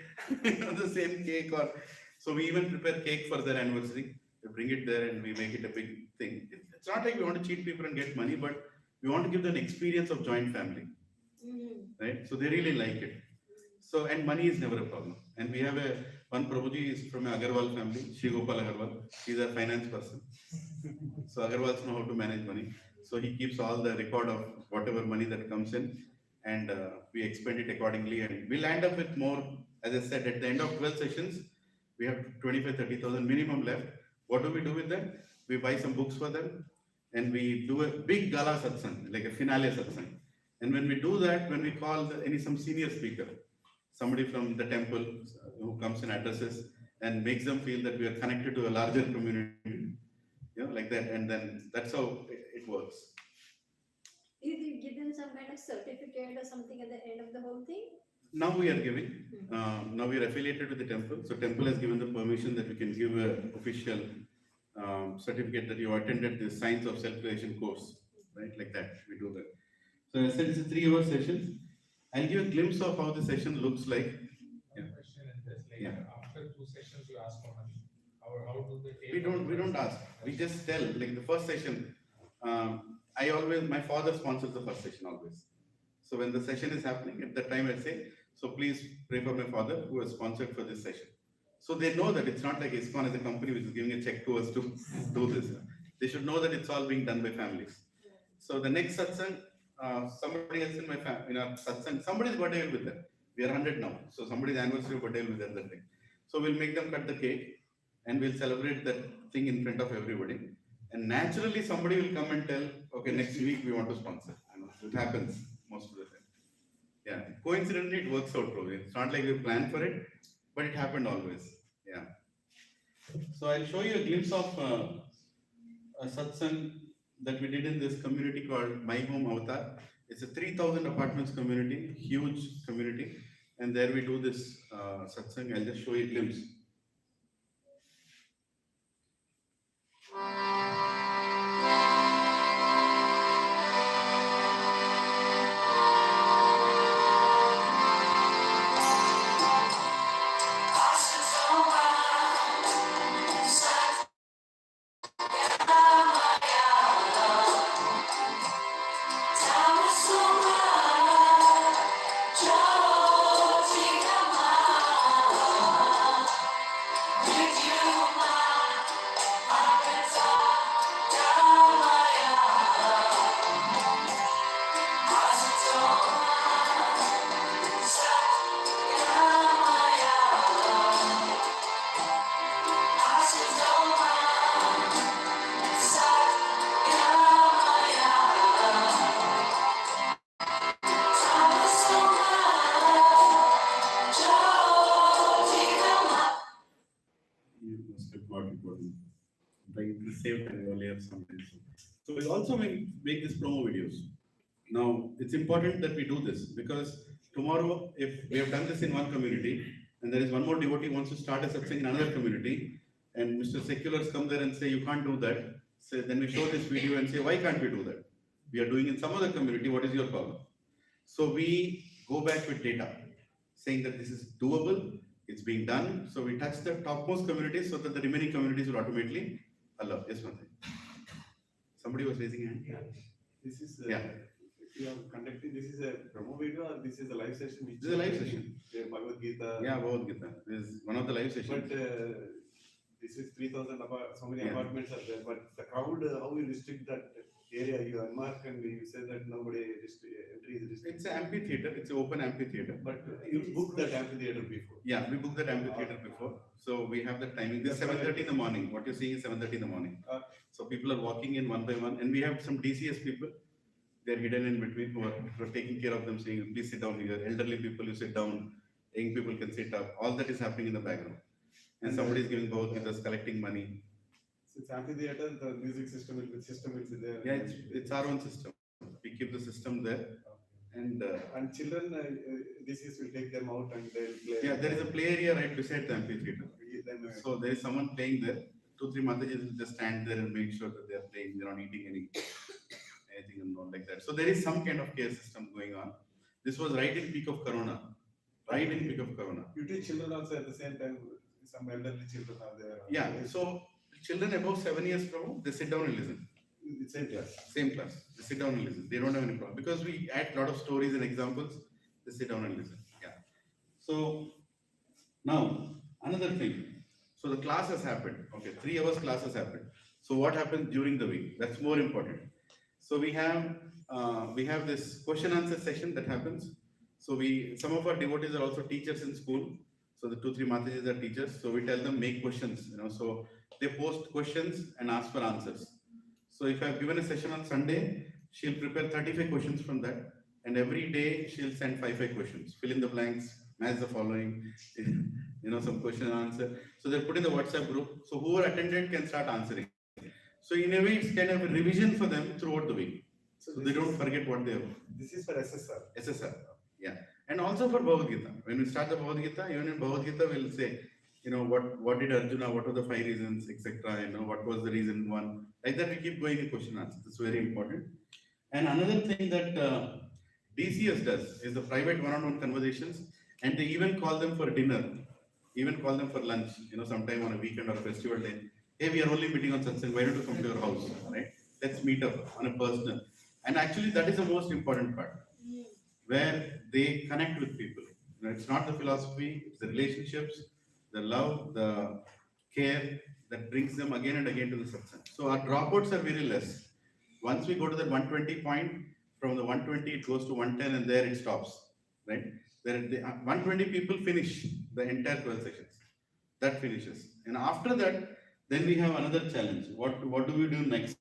the same cake? Or so we even prepare cake for their anniversary. We bring it there and we make it a big thing. It's not like we want to cheat people and get money, but we want to give them an experience of joint family, right? So they really like it. So, and money is never a problem. And we have one Prabhuji is from a Agarwal family, Shri Gopal Agarwal. He's a finance person. So Agarwals know how to manage money. So he keeps all the record of whatever money that comes in, and we expend it accordingly, and we'll end up with more. As I said, at the end of 12 sessions, we have 25-30,000 minimum left. What do we do with them? We buy some books for them, and we do a big gala satsang, like a finale satsang. And when we do that, when we call some senior speaker, somebody from the temple who comes and addresses and makes them feel that we are connected to a larger community, like that, and then that's how it works. You give them some kind of certificate or something at the end of the whole thing? Now we are giving. Now we are affiliated with the temple. So temple has given the permission that we can give an official certificate that you attended the Science of Self-Creation course, right? Like that, we do that. So I said it's a 3-hour session. I'll give a glimpse of how the session looks like. One question is this, like after 2 sessions you ask for money. How do they take? We don't ask. We just tell. Like the first session, my father sponsors the first session always. So when the session is happening, at that time I say, so please pray for my father who has sponsored for this session. So they know that it's not like ISKCON as a company which is giving a check to us to do this. They should know that it's all being done by families. So the next satsang, somebody else in my family, satsang, somebody's birthday will be there. We are 100 now. So somebody's anniversary birthday will be there that day. So we'll make them cut the cake and we'll celebrate that thing in front of everybody. And naturally somebody will come and tell, okay, next week we want to sponsor. It happens most of the time. Yeah, coincidentally it works out probably. It's not like we planned for it, but it happened always. Yeah. So I'll show you a glimpse of a satsang that we did in this community called My Home Avatar. It's a 3,000 apartments community, huge community. And there we do this satsang. I'll just show you a glimpse. So we also make these promo videos. Now, it's important that we do this because tomorrow, if we have done this in one community and there is one more devotee who wants to start a satsang in another community and Mr. Seculars come there and say, you can't do that. So then we show this video and say, why can't we do that? We are doing in some other community, what is your problem? So we go back with data saying that this is doable, it's being done. So we touch the topmost communities so that the remaining communities will automatically allow. Yes, Mate. Somebody was raising a hand. Yeah. This is if you are conducting, this is a promo video or this is a live session? This is a live session. Bhagavad Gita. Yeah, Bhagavad Gita. This is one of the live sessions. But this is 3,000 so many Yeah. apartments are there, but the crowd, how you restrict that area, you unmark and you say that nobody entry is restricted. It's an amphitheater, it's an open amphitheater. But you booked that amphitheater before. Yeah, we booked that amphitheater before, so we have the timing. This is That's 7:30 in the morning. What you're seeing is 7:30 in the morning. So people are walking in one by one, and we have some DCS people. They're hidden in between who are taking care of them, saying, "Please sit down here." Elderly people, you sit down. Young people can sit up. All that is happening in the background, and somebody is giving both with us, collecting money. So it's amphitheater, the music system will be there. Yeah, it's our own system. We keep the system there, and And children, DCs will take them out and they'll play. yeah, there is a play area right beside the amphitheater. Then, So there is someone playing there. 2-3 Matajis will just stand there and make sure that they are playing. They're not eating anything and not like that. So there is some kind of care system going on. This was right in peak of Corona. Right in peak of Corona. you teach children also at the same time. Some elderly children are there. Yeah. So children above 7 years from they sit down and listen. It's same class. Same class. They sit down and listen. They don't have any problem because we add a lot of stories and examples. They sit down and listen. Yeah. So now another thing. So the class has happened. Okay, 3 hours class has happened. So what happens during the week? That's more important. So we have this question answer session that happens. So some of our devotees are also teachers in school. So the 2-3 Matajis are teachers. So we tell them make questions. So they post questions and ask for answers. So if I've given a session on Sunday, she'll prepare 35 questions from that. And every day she'll send 5 questions. Fill in the blanks, match the following, some question and answer. So they're put in the WhatsApp group. So whoever attended can start answering. So in a way, it's kind of a revision for them throughout the week. So they don't forget what they have. This is for SSR. SSR, yeah. And also for Bhagavad Gita. When we start the Bhagavad Gita, even in Bhagavad Gita, we'll say, what did Arjuna, what were the 5 reasons, etc. What was the reason 1. Like that, we keep going in question answer. It's very important. And another thing that DCS does is the private one-on-one conversations, and they even call them for dinner, even call them for lunch, sometime on a weekend or a festival day. Hey, we are only meeting on satsang, why don't you come to your house, right? Let's meet up on a personal. And actually, that is the most important part, where they connect with people. It's not the philosophy, it's the relationships, the love, the care that brings them again and again to the satsang. So our dropouts are very less. Once we go to the 120 point, from the 120 it goes to 110 and there it stops, right? There, 120 people finish the entire 12 sessions. That finishes. And after that, then we have another challenge. What do we do next?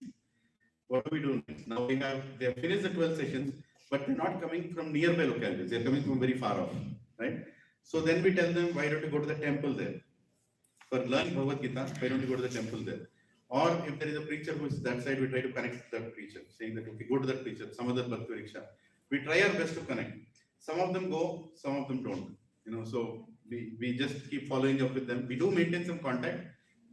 What do we do next? Now they have finished the 12 sessions, but they're not coming from nearby localities. They're coming from very far off, right? So then we tell them, why don't you go to the temple there? For learning Bhagavad Gita, why don't you go to the temple there? Or if there is a preacher who is that side, we try to connect to that preacher, saying that, okay, go to that preacher, some other Bhakti Riksha. We try our best to connect. Some of them go, some of them don't. So we just keep following up with them. We do maintain some contact.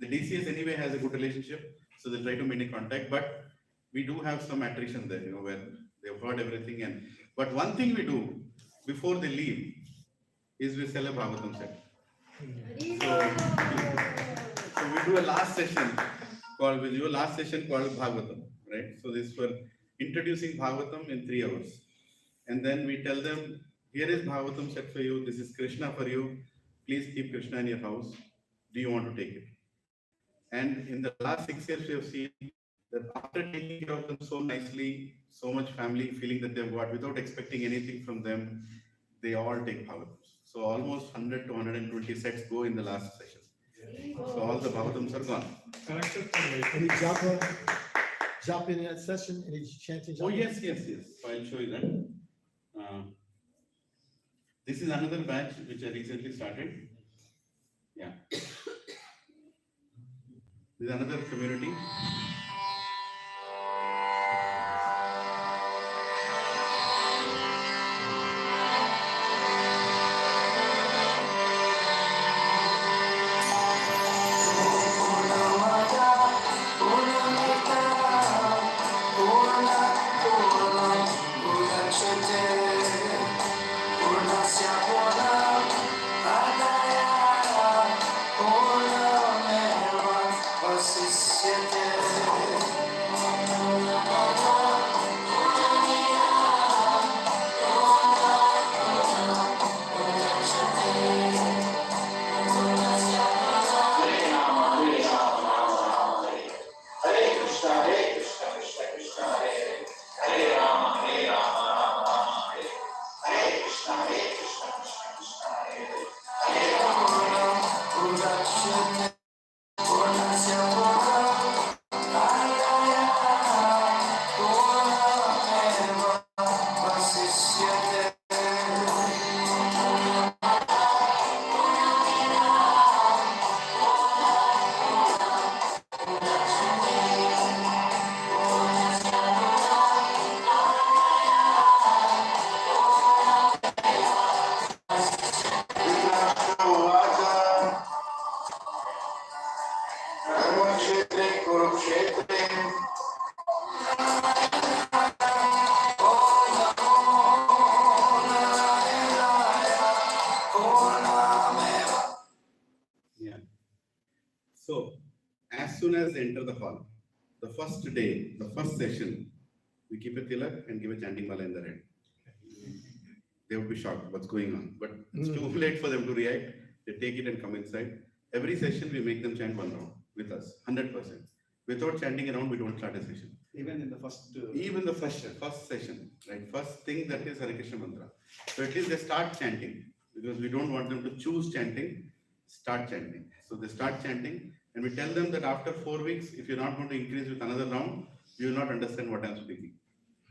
The DCS anyway has a good relationship, so they try to maintain contact, but we do have some attrition there, where they've heard everything. But one thing we do before they leave is we sell a Bhagavatam set. So we do a last session called Bhagavatam, right? So this is for introducing Bhagavatam in 3 hours. And then we tell them, here is Bhagavatam set for you, this is Krishna for you, please keep Krishna in your house. Do you want to take it? And in the last 6 years, we have seen that after taking care of them so nicely, so much family feeling that they've got without expecting anything from them, they all take Bhagavatams. So almost 100 to 120 sets go in the last session. So all the Bhagavatams are gone. Any japa in that session? Any chanting? Oh, yes. So I'll show you that. This is another batch which I recently started. Yeah. This is another community. as they enter the hall, the first day, the first session, we keep a tilak and give a chanting mala in their head. They would be shocked what's going on, but it's too late for them to react. They take it and come inside. Every session we make them chant one round with us, 100%. Without chanting a round, we don't start a session. Even in the first. Even the first session, right? First thing that is Hare Krishna mantra. So at least they start chanting because we don't want them to choose chanting. Start chanting. So they start chanting, and we tell them that after 4 weeks, if you're not going to increase with another round, you will not understand what I'm speaking.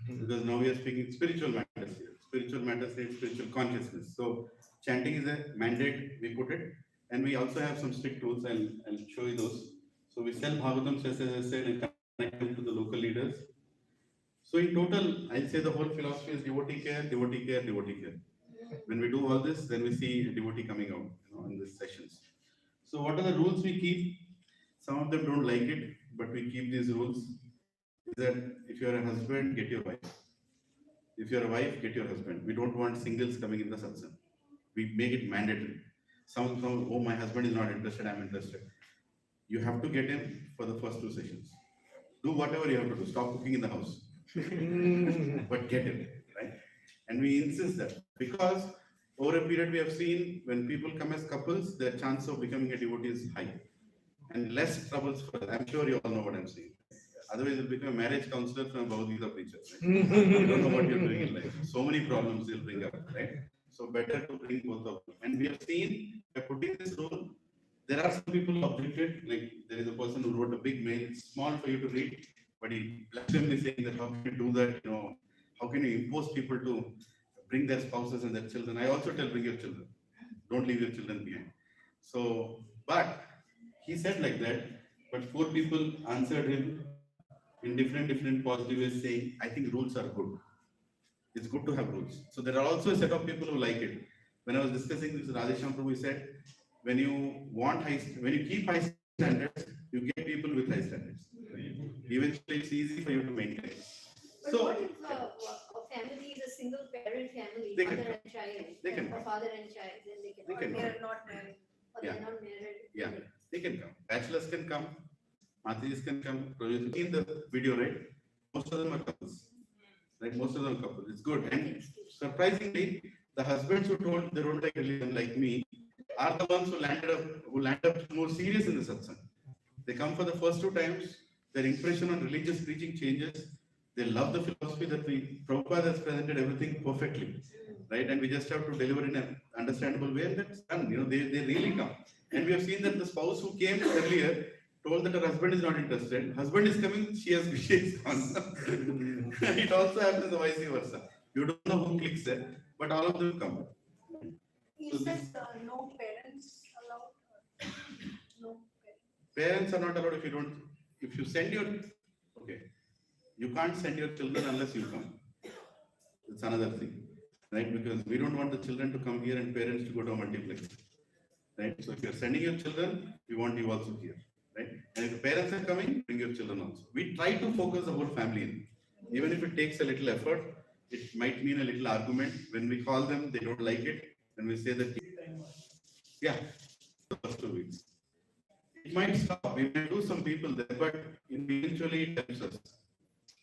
Because now we are speaking spiritual matters here. Spiritual matters need spiritual consciousness. So chanting is a mandate, we put it. And we also have some strict rules, I'll show you those. So we sell Bhagavatam, as I said, and connect them to the local leaders. So in total, I'll say the whole philosophy is devotee care, devotee care, devotee care. When we do all this, then we see a devotee coming out, in these sessions. So what are the rules we keep? Some of them don't like it, but we keep these rules. Is that if you're a husband, get your wife. If you're a wife, get your husband. We don't want singles coming in the satsang. We make it mandatory. Some, oh, my husband is not interested, I'm interested. You have to get him for the first 2 sessions. Do whatever you have to do. Stop cooking in the house. But get him, right? And we insist that because over a period we have seen when people come as couples, their chance of becoming a devotee is high. And less troubles for them. I'm sure you all know what I'm saying. Otherwise, you'll become a marriage counselor from a Bhagavad Gita preacher. Right? You don't know what you're doing in life. So many problems they'll bring up, right? So better to bring both of them. And we have seen by putting this rule, there are some people who objected. Like there is a person who wrote a big mail. It's small for you to read, but he blasphemous saying that how can you do that? How can you impose people to bring their spouses and their children? I also tell bring your children. Don't leave your children behind. So, but he said like that, but 4 people answered him in different positive ways saying, I think rules are good. It's good to have rules. So there are also a set of people who like it. When I was discussing this with Radhesham Prabhu, he said, when you keep high standards, you get people with high standards. Eventually it's easy for you to maintain. But So, what if a family is a single parent family, They mother can and child, They can or come. father and child, then they can. They can Or come. they're not married. Or Yeah. they're not married. Yeah, they can come. Bachelors can come. Matis can come. You've seen the video, right? Most of them are couples. Right? Most of them are couples. It's good. And surprisingly, the husbands who told they don't like religion like me are the ones who landed up more serious in the satsang. They come for the first 2 times. Their impression on religious preaching changes. They love the philosophy that Prabhupada has presented everything perfectly, right? And we just have to deliver in an understandable way, and that's done. They really come. And we have seen that the spouse who came earlier told that her husband is not interested. Husband is coming, she is gone. It also happens vice versa. You don't know who clicks there, but all of them come. Is that no parents allowed? No parents. Parents are not allowed if you send your, you can't send your children unless you come. It's another thing, right? Because we don't want the children to come here and parents to go to a multiplex, right? So if you're sending your children, we want you also here, right? And if the parents are coming, bring your children also. We try to focus the whole family in. Even if it takes a little effort, it might mean a little argument. When we call them, they don't like it. And we say that, yeah, the first 2 weeks. It might stop. We may lose some people there, but eventually it helps us.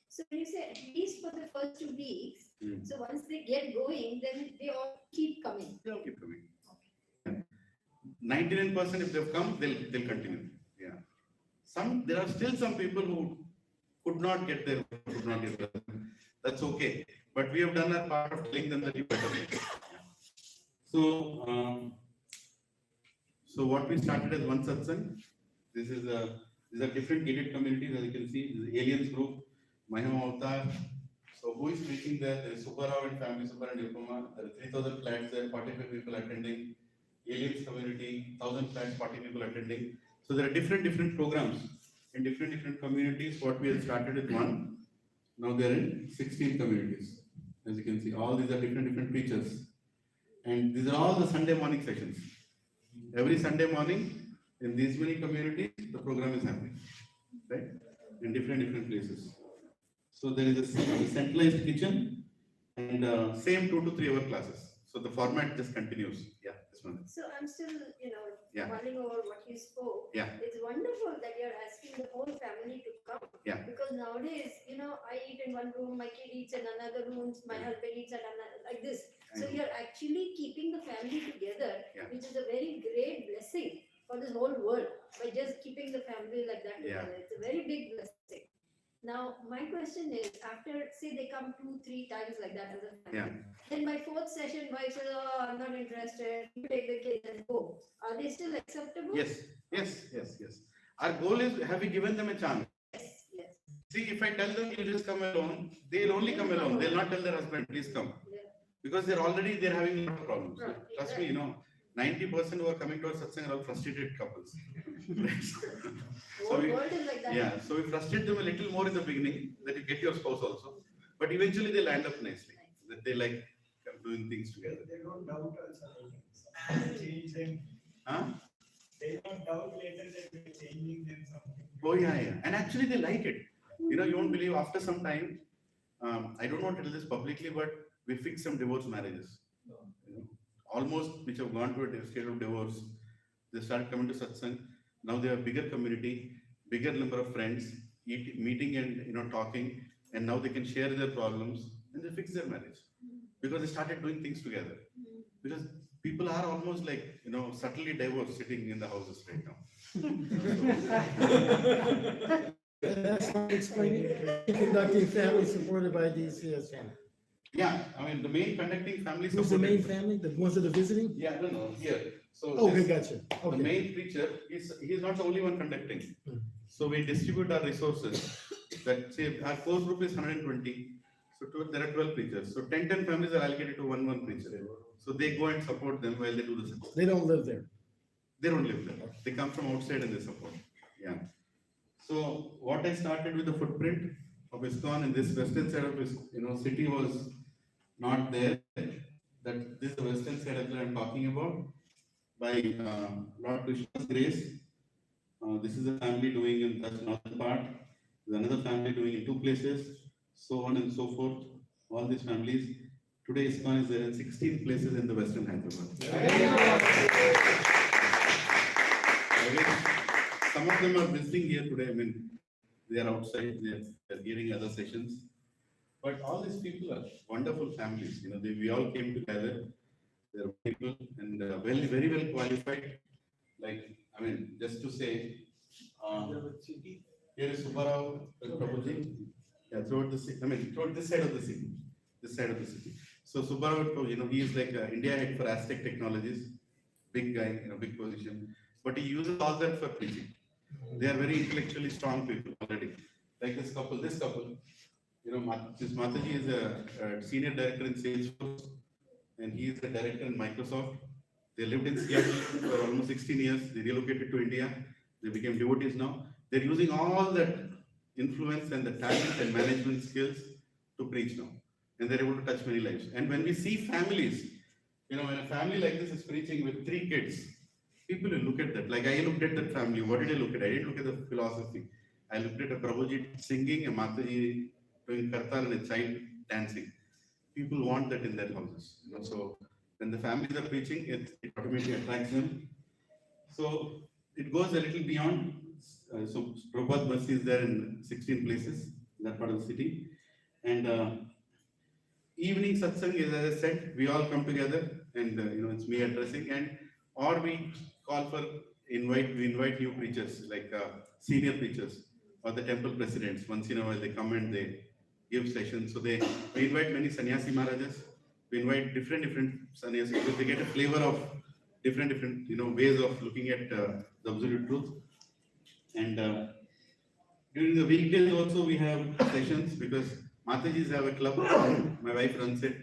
So you say at least for the first 2 weeks, so once they get going, then they all keep coming. They'll keep coming. 99% if they've come, they'll continue. Yeah. There are still some people who could not get there, That's okay. But we have done our part of telling them that you better make it. So what we started as one satsang. These are different gated communities, as you can see. This is Aliens group, Mahima Avatar. So who is preaching there? There is Subbarao and family, Subbar and Yukuma. There are 3,000 flats there, 45 people attending. Aliens community, 1,000 flats, 40 people attending. So there are different programs in different communities. What we have started with one. Now they are in 16 communities. As you can see, all these are different preachers. And these are all the Sunday morning sessions. Every Sunday morning, in these many communities, the program is happening, right? In different places. So there is a centralized kitchen and same 2 to 3 hour classes. So the format just continues. Yeah. So, So I'm still, Yeah. mulling over what you spoke. Yeah. It's wonderful that you're asking the whole family to come. Yeah. Because nowadays, I eat in one room, my kid eats in another room, my husband eats at another, like this. I So know. you're actually keeping the family together, Yeah. which is a very great blessing for this whole world, by just keeping the family like that Yeah. together. It's a very big blessing. Now, my question is, after, say they come 2-3 times like that as a family. Yeah. Then by fourth session, wife says, "Oh, I'm not interested. You take the kids and go." Are they still acceptable? Yes. Our goal is, have we given them a chance? Yes. See, if I tell them you just come alone, they'll only come alone. They'll not tell their husband, please come. Yeah. Because they're having a lot of problems. Right, Trust me, 90% who are coming to our satsang are all frustrated couples. The So whole we- world is like that. Yeah, so we frustrate them a little more in the beginning, that you get your spouse also. But eventually they'll end up nicely. That they like doing things together. They don't doubt also. Change them. Huh? They don't doubt later that we're changing them something. Oh yeah. And actually they like it. You won't believe, after some time, I don't want to tell this publicly, but we fixed some divorce marriages. Almost which have gone to a state of divorce. They started coming to satsang. Now they have bigger community, bigger number of friends, meeting and talking, and now they can share their problems and they fix their marriage. Because they started doing things together. Because people are almost like, subtly divorced sitting in the houses right now. That's how explaining, conducting family supported by DCSM. Yeah, the main conducting family. Who's the main supported- family, the ones that are visiting? Yeah, no, here. So Okay, this- gotcha, the okay. main preacher, he's not the only one conducting. So we distribute our resources. That say our core group is 120. So there are 12 preachers. So 10 families are allocated to one preacher. So they go and support them while they do the service. They don't live there. They don't live there. They come from outside and they support. Yeah. So what I started with the footprint of ISKCON, and this western side of this, city was not there. That this is the western side that I'm talking about. By Lord Krishna's grace, this is a family doing in the northern part. There's another family doing in 2 places, so on and so forth. All these families. Today ISKCON is there in 16 places in the western Hyderabad. Some of them are visiting here today. They are outside, they're hearing other sessions. But all these people are wonderful families. We all came together. They're people and very well qualified. Just to say, here is Subbarao Prabhuji. Yeah, throughout the city. Throughout this side of the city. So Subbarao, he is like India head for Aztec Technologies. Big guy, big position. But he uses all that for preaching. They are very intellectually strong people already. Like this couple. This Mataji is a senior director in Salesforce, and he is a director in Microsoft. They lived in Seattle for almost 16 years. They relocated to India. They became devotees now. They're using all that influence and the talent and management skills to preach now. And they're able to touch many lives. And when we see families, when a family like this is preaching with 3 kids, people will look at that. Like I looked at that family. What did I look at? I didn't look at the philosophy. I looked at a Prabhuji singing, a Mataji doing kartal, and a child dancing. People want that in their houses. So when the families are preaching, it automatically attracts them. So it goes a little beyond. So Prabhupada Bus is there in 16 places, in that part of the city. And evening satsang is, as I said, we all come together and it's me addressing, or we call for we invite new preachers, like senior preachers or the temple presidents. Once in a while they come and they give sessions. So we invite many sannyasi maharajas. We invite different sannyasis because they get a flavor of different ways of looking at the absolute truth. And during the weekdays also we have sessions because Matajis have a club. My wife runs it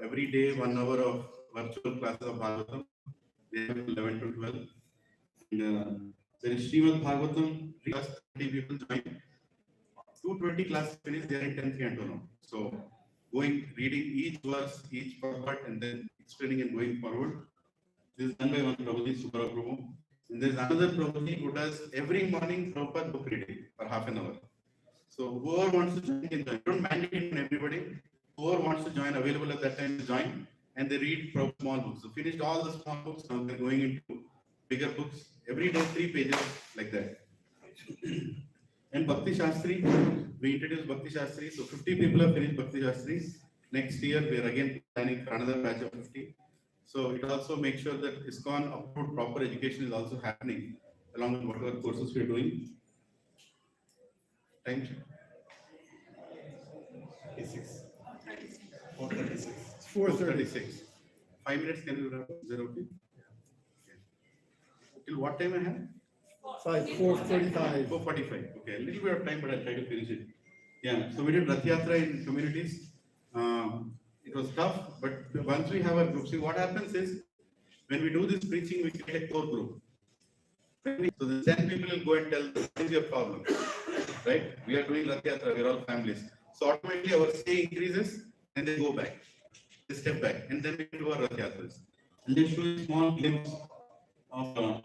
every day, 1 hour of virtual classes of Bhagavatam. They have 11 to 12. And there is Srimad Bhagavatam, 30 people join. 220 classes finished, they are in 10th canto now. So reading each verse, each part, and then explaining and going forward. This is done by one Prabhuji, Subbarao Prabhu. And there is another Prabhuji who does every morning Prabhupada book reading for half an hour. So whoever wants to join can join. Don't mandate it on everybody. Whoever wants to join, available at that time to join. and they read small books. So finished all the small books, now they're going into bigger books. Every day 3 pages like that. And Bhakti Shastri, we introduced Bhakti Shastri. So 50 people have finished Bhakti Shastri. Next year we are again planning for another batch of 50. So it also makes sure that ISKCON approved proper education is also happening along with whatever courses we are doing. Time check. 436. 4:36. 5 minutes, can you wrap up? Is that okay? Till what time I have? 4:45. 4:45. Okay, a little bit of time, but I'll try to finish it. Yeah, so we did Rath Yatra in communities. It was tough, but once we have a group, see what happens is when we do this preaching, we get a core group. So the 10 people will go and tell, what is your problem? Right? We are doing Rath Yatra, we are all families. So automatically our stay increases and they go back. They step back and then we do our Rath Yatras. And they show a small glimpse of